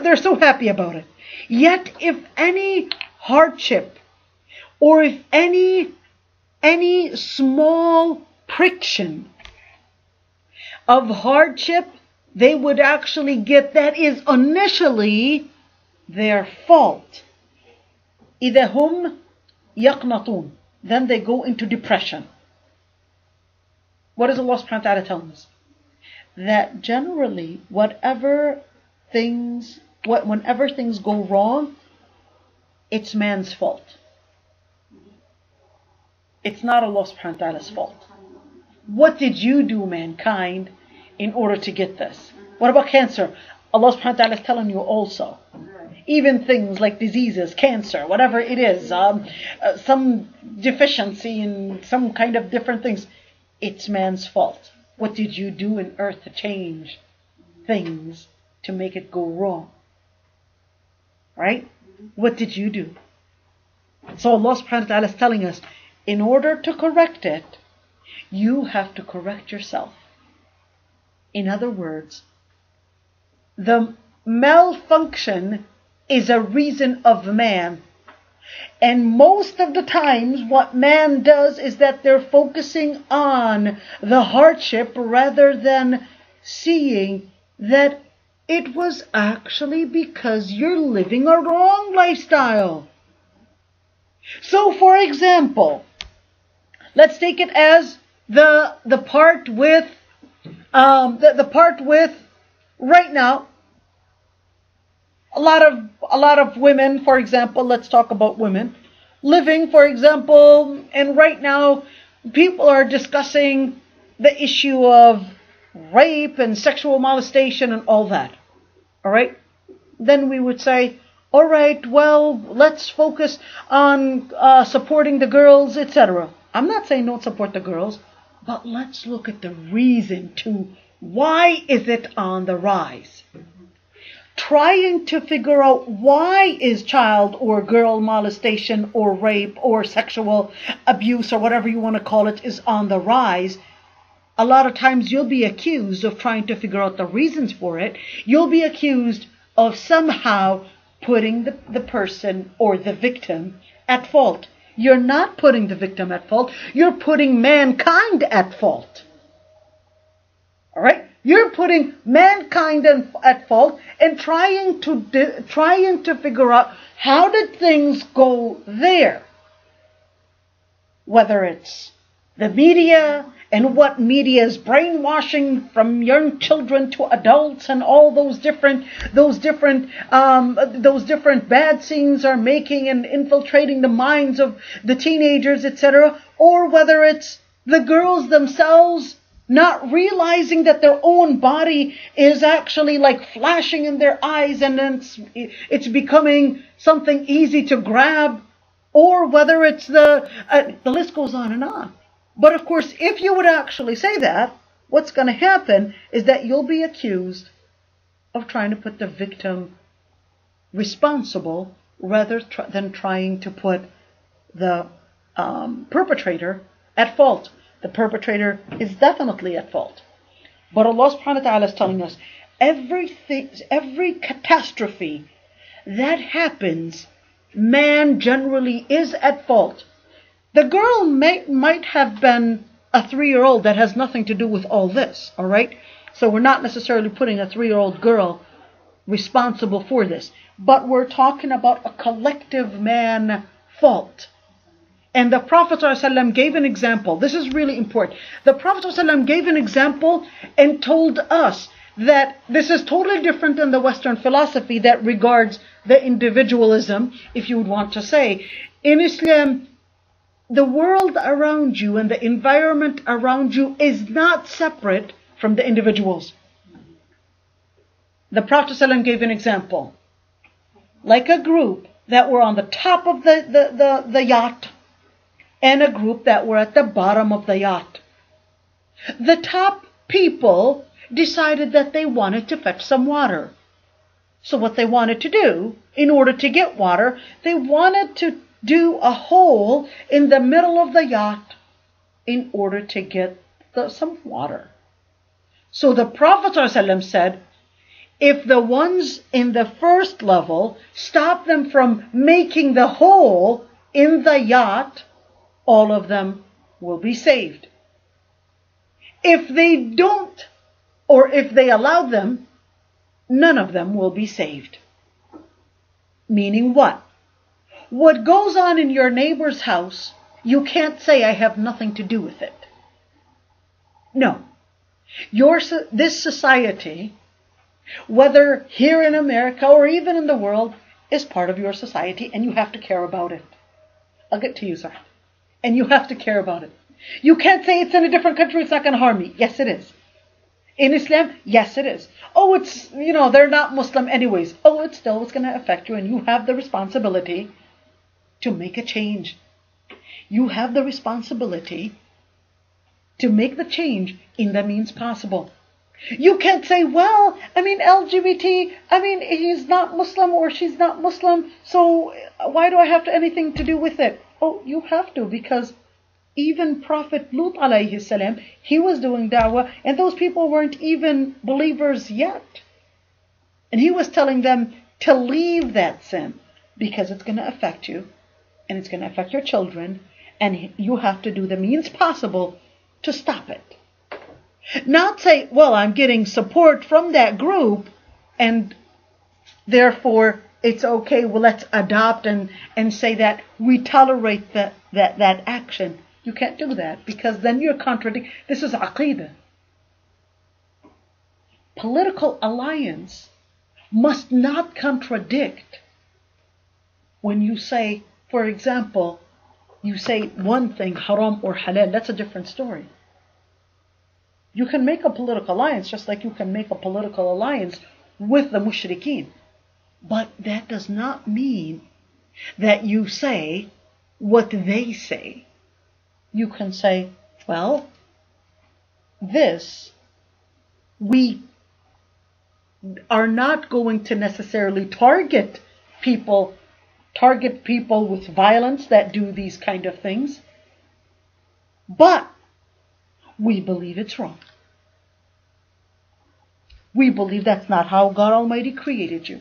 they're so happy about it. Yet if any hardship, or if any small friction of hardship they would actually get, that is initially their fault, إِذَا هُمْ يَقْنَطُونَ, then they go into depression. What is Allah subhanahu wa ta'ala telling us? That generally whenever things go wrong, it's man's fault. It's not Allah subhanahu wa ta'ala's fault. What did you do, mankind, in order to get this? What about cancer? Allah subhanahu wa ta'ala is telling you also. Even things like diseases, cancer, whatever it is, some deficiency in some kind of different things, it's man's fault. What did you do in earth to change things to make it go wrong? Right? What did you do? So Allah subhanahu wa ta'ala is telling us, in order to correct it, you have to correct yourself. In other words, the malfunction is a reason of man. And most of the times what man does is that they're focusing on the hardship rather than seeing that it was actually because you're living a wrong lifestyle. So for example, let's take it as the part with right now, a lot of women, for example, let's talk about women living, for example, and right now people are discussing the issue of rape and sexual molestation and all that. All right? Then we would say, all right, well, let's focus on supporting the girls, etc. I'm not saying don't support the girls, but let's look at the reason to why is it on the rise. Trying to figure out why is child or girl molestation or rape or sexual abuse or whatever you want to call it is on the rise. A lot of times you'll be accused of trying to figure out the reasons for it. You'll be accused of somehow putting the person or the victim at fault. You're not putting the victim at fault. You're putting mankind at fault. All right? You're putting mankind at fault and trying to figure out how did things go there. Whether it's the media and what media is brainwashing from young children to adults and all those different bad scenes are making and infiltrating the minds of the teenagers, etc. Or whether it's the girls themselves not realizing that their own body is actually like flashing in their eyes and then it's becoming something easy to grab, or whether it's the list goes on and on. But of course, if you would actually say that, what's going to happen is that you'll be accused of trying to put the victim responsible rather than trying to put the perpetrator at fault. The perpetrator is definitely at fault. But Allah subhanahu wa ta'ala is telling us, every catastrophe that happens, man generally is at fault. The girl might have been a 3-year-old that has nothing to do with all this, all right? So we're not necessarily putting a 3-year-old girl responsible for this. But we're talking about a collective man fault. And the Prophet ﷺ gave an example. This is really important. The Prophet ﷺ gave an example and told us that this is totally different than the Western philosophy that regards the individualism, if you would want to say. In Islam, the world around you and the environment around you is not separate from the individuals. The Prophet ﷺ gave an example. Like a group that were on the top of the yacht, and a group that were at the bottom of the yacht. The top people decided that they wanted to fetch some water. So what they wanted to do, in order to get water, they wanted do a hole in the middle of the yacht in order to get some water. So the Prophet ﷺ said, if the ones in the first level stop them from making the hole in the yacht, all of them will be saved. If they don't, or if they allow them, none of them will be saved. Meaning what? What goes on in your neighbor's house, you can't say I have nothing to do with it. No. This society, whether here in America or even in the world, is part of your society and you have to care about it. I'll get to you, sir. And you have to care about it. You can't say it's in a different country, it's not going to harm me. Yes, it is. In Islam, yes, it is. Oh, it's, they're not Muslim anyways. Oh, it's still what's going to affect you, and you have the responsibility to make a change. You have the responsibility to make the change in the means possible. You can't say, well, LGBT, he's not Muslim or she's not Muslim, so why do I have anything to do with it? Oh, you have to, because even Prophet Lut alayhi salam, he was doing da'wah, and those people weren't even believers yet. And he was telling them to leave that sin, because it's going to affect you, and it's going to affect your children, and you have to do the means possible to stop it. Not say, well, I'm getting support from that group, and therefore it's okay, well, let's adopt and say that we tolerate that action. You can't do that, because then you're contradicting. This is aqeedah. Political alliance must not contradict. When you say, for example, you say one thing, haram or halal, that's a different story. You can make a political alliance just like you can make a political alliance with the mushrikeen. But that does not mean that you say what they say. You can say, well, we are not going to necessarily target people with violence that do these kind of things, but we believe it's wrong. We believe that's not how God Almighty created you.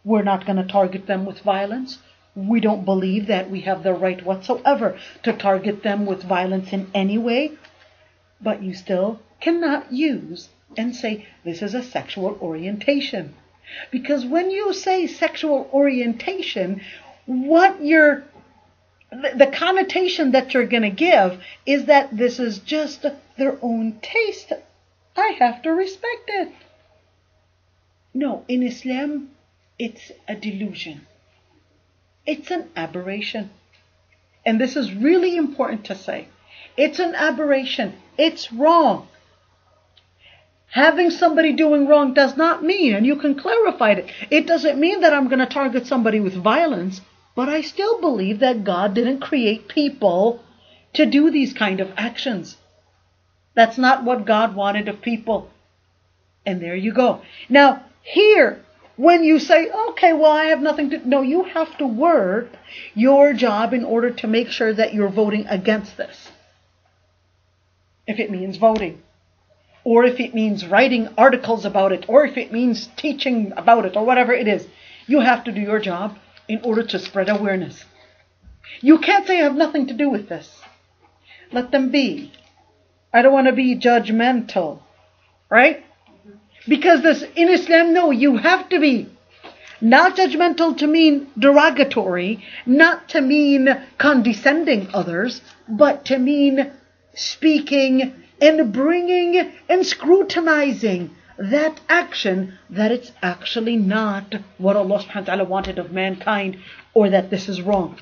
We're not going to target them with violence. We don't believe that we have the right whatsoever to target them with violence in any way. But you still cannot use and say this is a sexual orientation. Because when you say sexual orientation, the connotation that you're going to give is that this is just their own taste. I have to respect it. No, in Islam, it's a delusion. It's an aberration. And this is really important to say. It's an aberration. It's wrong. Having somebody doing wrong does not mean, and you can clarify it, it doesn't mean that I'm going to target somebody with violence, but I still believe that God didn't create people to do these kind of actions. That's not what God wanted of people. And there you go. Now, here, when you say, okay, well, I have nothing to... No, you have to work your job in order to make sure that you're voting against this. If it means voting. Or if it means writing articles about it. Or if it means teaching about it. Or whatever it is. You have to do your job in order to spread awareness. You can't say I have nothing to do with this. Let them be. I don't want to be judgmental. Right? Because this, in Islam, no, you have to be not judgmental to mean derogatory, not to mean condescending others, but to mean speaking and bringing and scrutinizing that action that it's actually not what Allah subhanahu wa ta'ala wanted of mankind, or that this is wrong.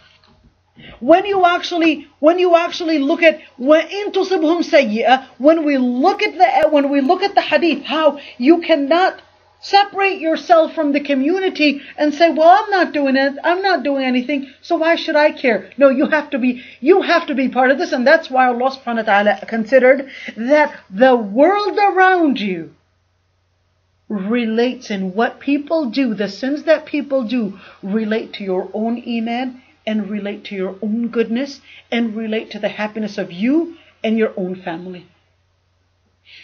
When you actually look at وَإِن تُصِبْهُمْ سَيِّئَةٌ, when we look at the hadith, how you cannot separate yourself from the community and say, well, I'm not doing it, I'm not doing anything, so why should I care? No, you have to be part of this, and that's why Allah subhanahu wa ta'ala considered that the world around you relates, in what people do, the sins that people do relate to your own iman and relate to your own goodness and relate to the happiness of you and your own family.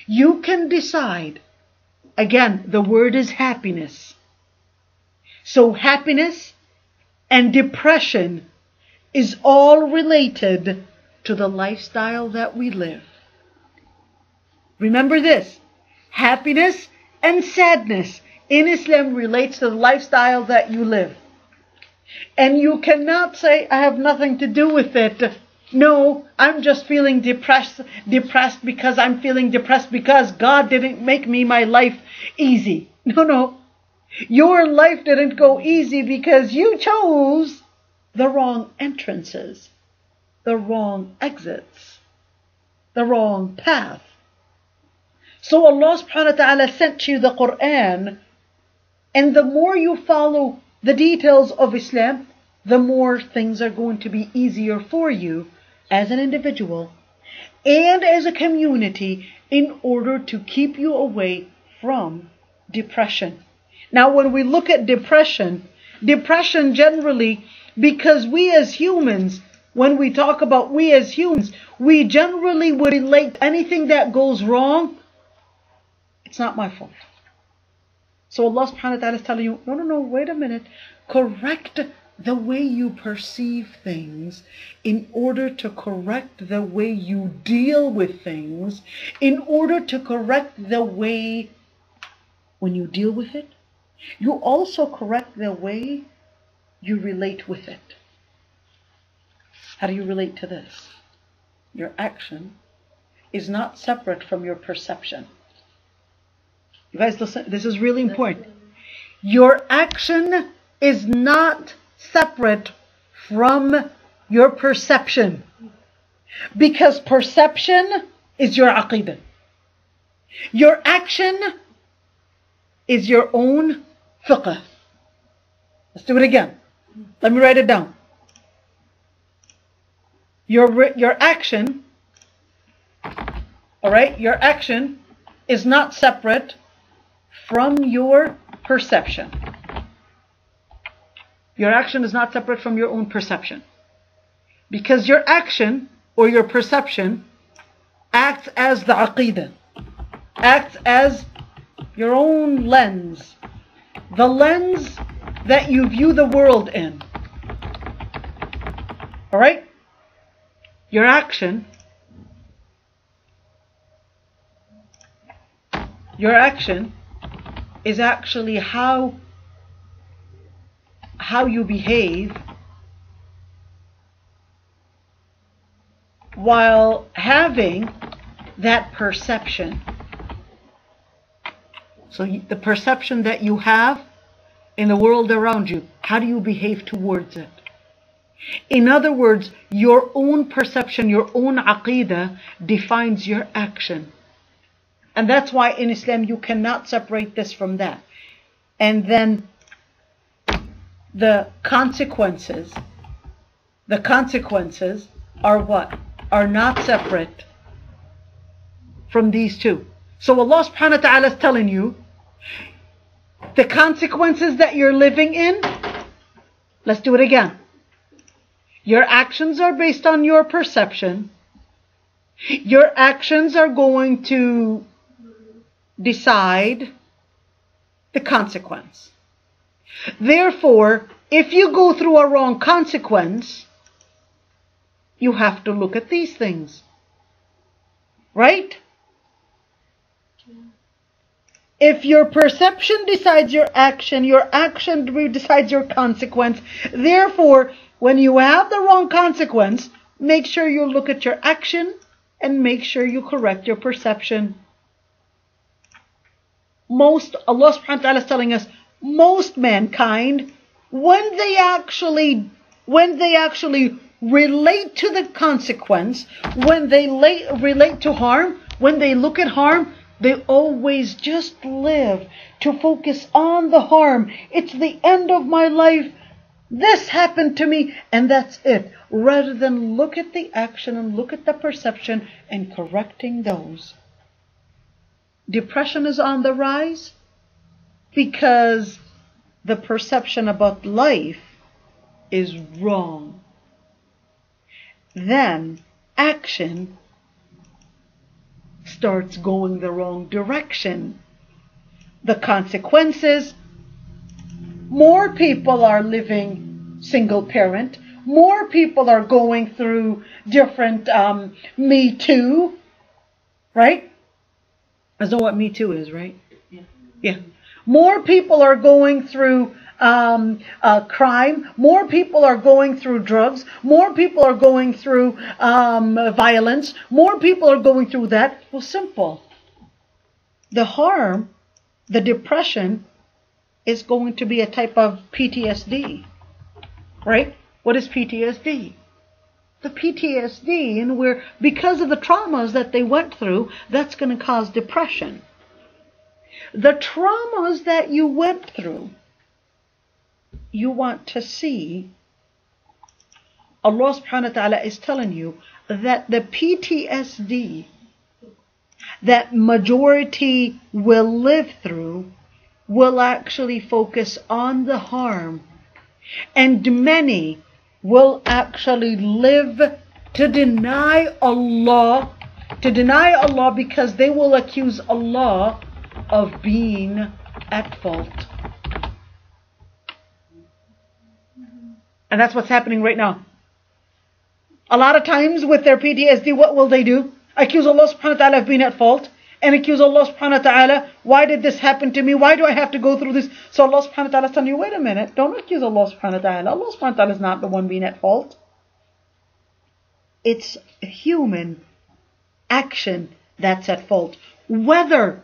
You can decide. Again, the word is happiness. So happiness and depression is all related to the lifestyle that we live. Remember this, happiness and sadness in Islam relates to the lifestyle that you live. And you cannot say, I have nothing to do with it. No, I'm just feeling depressed because I'm feeling depressed because God didn't make my life easy. No. Your life didn't go easy because you chose the wrong entrances, the wrong exits, the wrong path. So Allah subhanahu wa ta'ala sent you the Quran, and the more you follow the details of Islam, the more things are going to be easier for you as an individual and as a community in order to keep you away from depression. Now, when we look at depression generally, because we as humans, when we talk about we as humans, we generally would relate anything that goes wrong, it's not my fault. So Allah subhanahu wa ta'ala is telling you, no, wait a minute. Correct the way you perceive things in order to correct the way you deal with things, in order to correct the way when you deal with it, you also correct the way you relate with it. How do you relate to this? Your action is not separate from your perception. You guys listen, this is really important. Your action is not separate from your perception. Because perception is your aqidah. Your action is your own fiqh. Let's do it again. Let me write it down. Your action, all right, your action is not separate from your perception. Your action is not separate from your own perception. Because your action or your perception acts as the aqidah, acts as your own lens, the lens that you view the world in. All right? Your action is actually how you behave while having that perception. So the perception that you have in the world around you, how do you behave towards it? In other words, your own perception, your own aqidah defines your action. And that's why in Islam you cannot separate this from that. And then the consequences are what? Are not separate from these two. So Allah subhanahu wa ta'ala is telling you, the consequences that you're living in, let's do it again. Your actions are based on your perception. Your actions are going to decide the consequence. Therefore, if you go through a wrong consequence, you have to look at these things. Right? If your perception decides your action decides your consequence. Therefore, when you have the wrong consequence, make sure you look at your action and make sure you correct your perception. Allah subhanahu wa ta'ala is telling us, most mankind, when they actually relate to the consequence, when they relate to harm, when they look at harm, they always just live to focus on the harm. It's the end of my life. This happened to me, and that's it. Rather than look at the action and look at the perception and correcting those. Depression is on the rise because the perception about life is wrong. then action starts going the wrong direction. The consequences: more people are living single parent, more people are going through different Me Too, right? I know what Me Too is, right? Yeah. More people are going through crime. More people are going through drugs. More people are going through violence. More people are going through that. Well, simple. The harm, the depression, is going to be a type of PTSD, right? What is PTSD? The PTSD, and where because of the traumas that they went through, that's going to cause depression. The traumas that you went through, you want to see. Allah subhanahu wa ta'ala is telling you that the PTSD that majority will live through will actually focus on the harm, and many will actually live to deny Allah, because they will accuse Allah of being at fault. And that's what's happening right now. A lot of times with their PTSD, what will they do? Accuse Allah subhanahu wa ta'ala of being at fault, and accuse Allah subhanahu wa ta'ala, why did this happen to me? Why do I have to go through this? So Allah subhanahu wa ta'ala is telling you, wait a minute, don't accuse Allah subhanahu wa ta'ala. Allah subhanahu wa ta'ala is not the one being at fault. It's human action that's at fault. Whether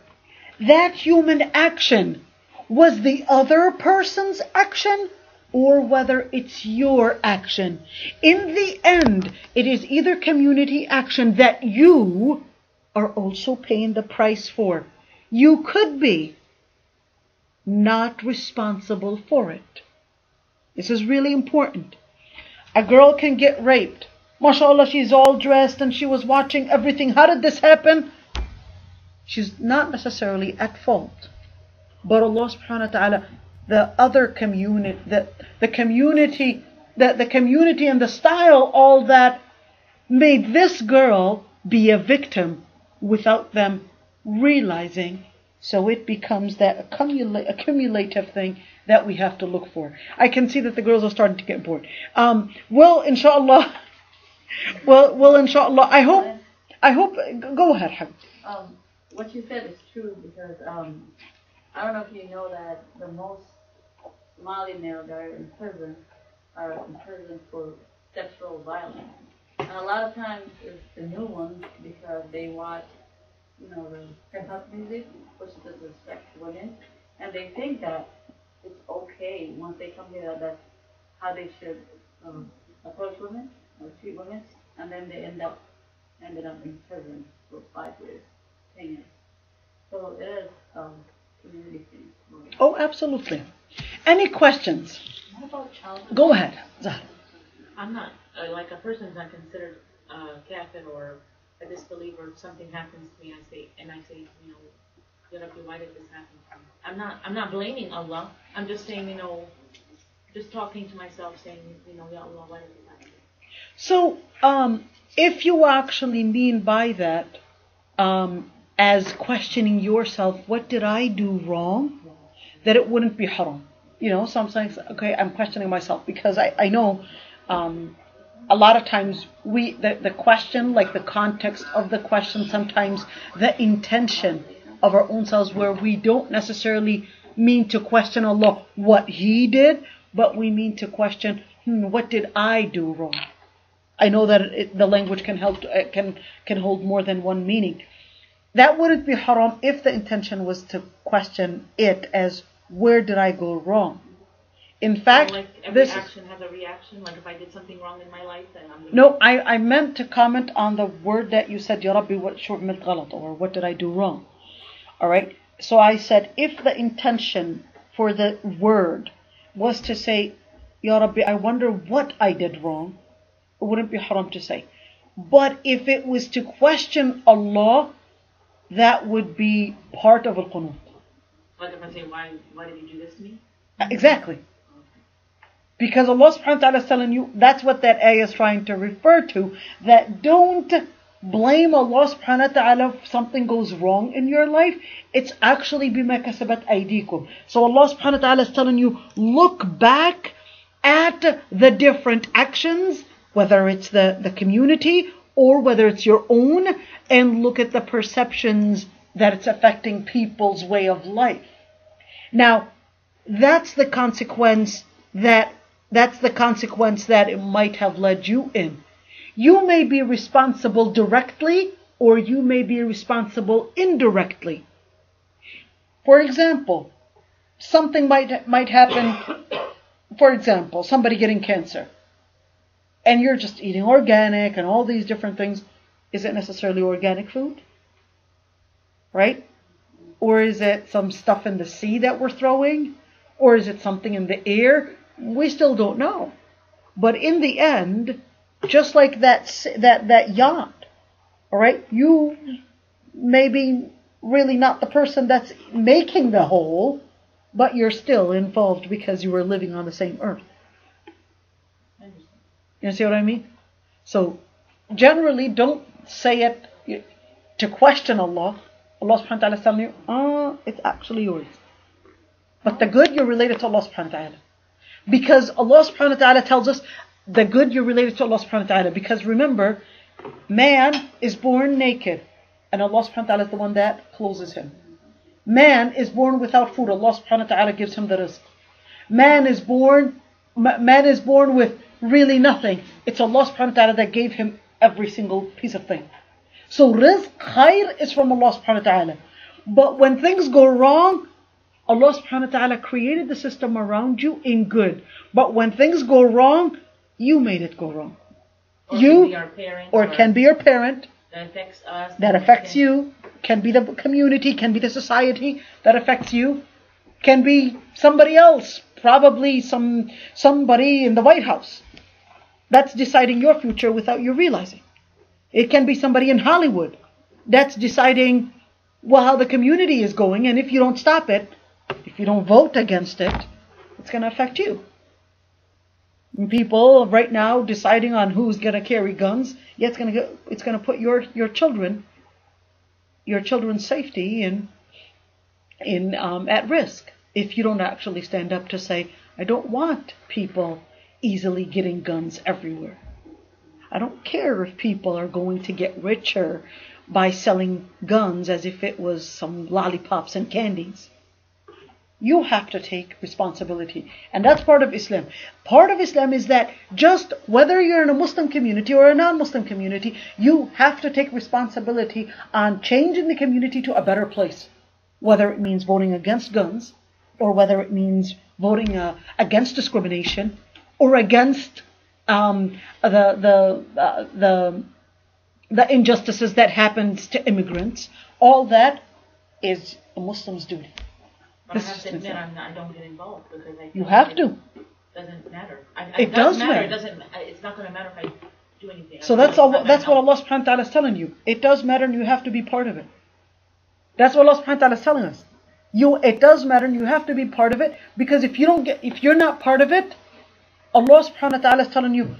that human action was the other person's action, or whether it's your action. In the end, it is either community action that you are also paying the price for. You could be not responsible for it. This is really important. A girl can get raped. MashaAllah, she's all dressed and she was watching everything. How did this happen? She's not necessarily at fault. But Allah subhanahu wa ta'ala, the other community, the community and the style, all that made this girl be a victim without them realizing. So it becomes that accumulative thing that we have to look for. I can see that the girls are starting to get bored. Inshallah, I hope, go ahead, Habib. What you said is true, because I don't know if you know that the most Somali males that are in prison for sexual violence. And a lot of times it's the new ones, because they watch, the hip hop music, which disrespects women, and they think that it's okay once they come here, that's how they should approach women or treat women, and then they ended up in prison for 5 years, 10 years. So it is community thing. Oh, absolutely. Any questions? What about child? Go ahead, Zahra. I'm not, like a person's not considered kafir or a disbeliever. If something happens to me, I say, Ya Rabbi, why did this happen to me? I'm not blaming Allah. I'm just saying, just talking to myself, saying, Ya Allah, why did this happen? So, if you actually mean by that, as questioning yourself, what did I do wrong? That it wouldn't be haram. Sometimes, okay, I'm questioning myself, because I know a lot of times the question, like the context of the question, sometimes the intention of our own selves, where we don't necessarily mean to question Allah what He did, but we mean to question, what did I do wrong? I know that the language can hold more than one meaning. That wouldn't be haram if the intention was to question it as, where did I go wrong? In fact, so like every action has a reaction. Like if I did something wrong in my life, then I'm gonna... No, I meant to comment on the word that you said, Ya Rabbi, what شُعْمِلْ غَلَط, or what did I do wrong? Alright, so I said, if the intention for the word was to say, Ya Rabbi, I wonder what I did wrong, it wouldn't be haram to say. But if it was to question Allah, that would be part of al-qunut. Like if I say, why did you do this to me? Exactly. Because Allah subhanahu wa ta'ala is telling you, that's what that ayah is trying to refer to, that don't blame Allah subhanahu wa ta'ala if something goes wrong in your life. It's actually bima kasabat aydikum. So Allah subhanahu wa ta'ala is telling you, look back at the different actions, whether it's the community or whether it's your own, and look at the perceptions that it's affecting people's way of life. Now, that's the consequence that it might have led you in. You may be responsible directly, or you may be responsible indirectly. For example, something might happen. For example, somebody getting cancer, and you're just eating organic and all these different things. Is it necessarily organic food? Right? Or is it some stuff in the sea that we're throwing? Or is it something in the air? We still don't know. But in the end, just like that yacht, all right, you may be really not the person that's making the hole, but you're still involved because you were living on the same earth. You see what I mean? So generally, don't say it to question Allah. Allah subhanahu wa ta'ala is telling you, it's actually yours. But the good, you're related to Allah subhanahu wa ta'ala. Because Allah subhanahu wa ta'ala tells us the good, you're related to Allah subhanahu wa ta'ala. Because remember, man is born naked, and Allah subhanahu wa ta'ala is the one that clothes him. Man is born without food. Allah subhanahu wa ta'ala gives him the rizq. Man is born with really nothing. It's Allah subhanahu wa ta'ala that gave him every single piece of thing. So rizq, khair is from Allah subhanahu wa ta'ala. But when things go wrong, Allah subhanahu wa ta'ala created the system around you in good. But when things go wrong, you made it go wrong. Or can be our parent, or can be your parent. That affects us. That affects you. Can be the community, can be the society that affects you. Can be somebody else, probably somebody in the White House that's deciding your future without you realizing. It can be somebody in Hollywood that's deciding how the community is going, and if you don't stop it, if you don't vote against it, it's going to affect you. And people right now deciding on who's going to carry guns, it's going to put your children's safety in at risk if you don't actually stand up to say, I don't want people easily getting guns everywhere. I don't care if people are going to get richer by selling guns as if it was some lollipops and candies. You have to take responsibility. And that's part of Islam. Part of Islam is that just whether you're in a Muslim community or a non-Muslim community, you have to take responsibility on changing the community to a better place. Whether it means voting against guns, or whether it means voting against discrimination, or against the injustices that happens to immigrants. All that is a Muslim's duty. But I have to admit, I don't get involved because I you have to. Doesn't matter. It does matter. It's not going to matter if I do anything. So that's what Allah subhanahu wa ta'ala is telling you. It does matter, and you have to be part of it. That's what Allah subhanahu wa ta'ala is telling us. It does matter, and you have to be part of it, because if you're not part of it, Allah subhanahu wa ta'ala is telling you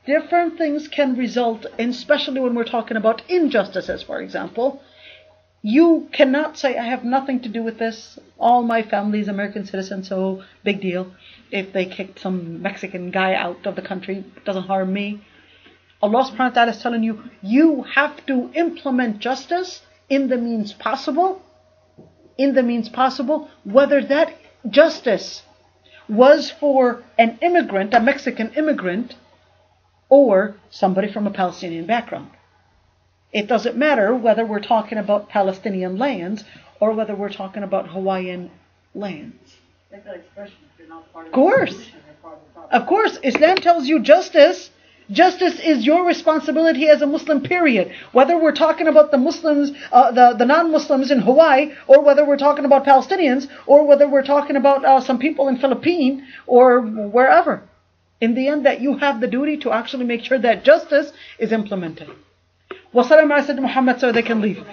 different things can result in, especially when we're talking about injustices, for example. You cannot say, I have nothing to do with this. All my family is American citizens, so big deal. If they kicked some Mexican guy out of the country, it doesn't harm me. Allah subhanahu wa ta'ala is telling you, you have to implement justice in the means possible. In the means possible, whether that justice was for an immigrant, a Mexican immigrant, or somebody from a Palestinian background. It doesn't matter whether we're talking about Palestinian lands or whether we're talking about Hawaiian lands. Like that expression, if you're not part of Of course. Of course. Islam tells you justice. Justice is your responsibility as a Muslim, period. Whether we're talking about the Muslims, the non-Muslims in Hawaii, or whether we're talking about Palestinians, or whether we're talking about some people in Philippines, or wherever. In the end, that you have the duty to actually make sure that justice is implemented. Wasalam ala Sayyidina Muhammad so they can leave.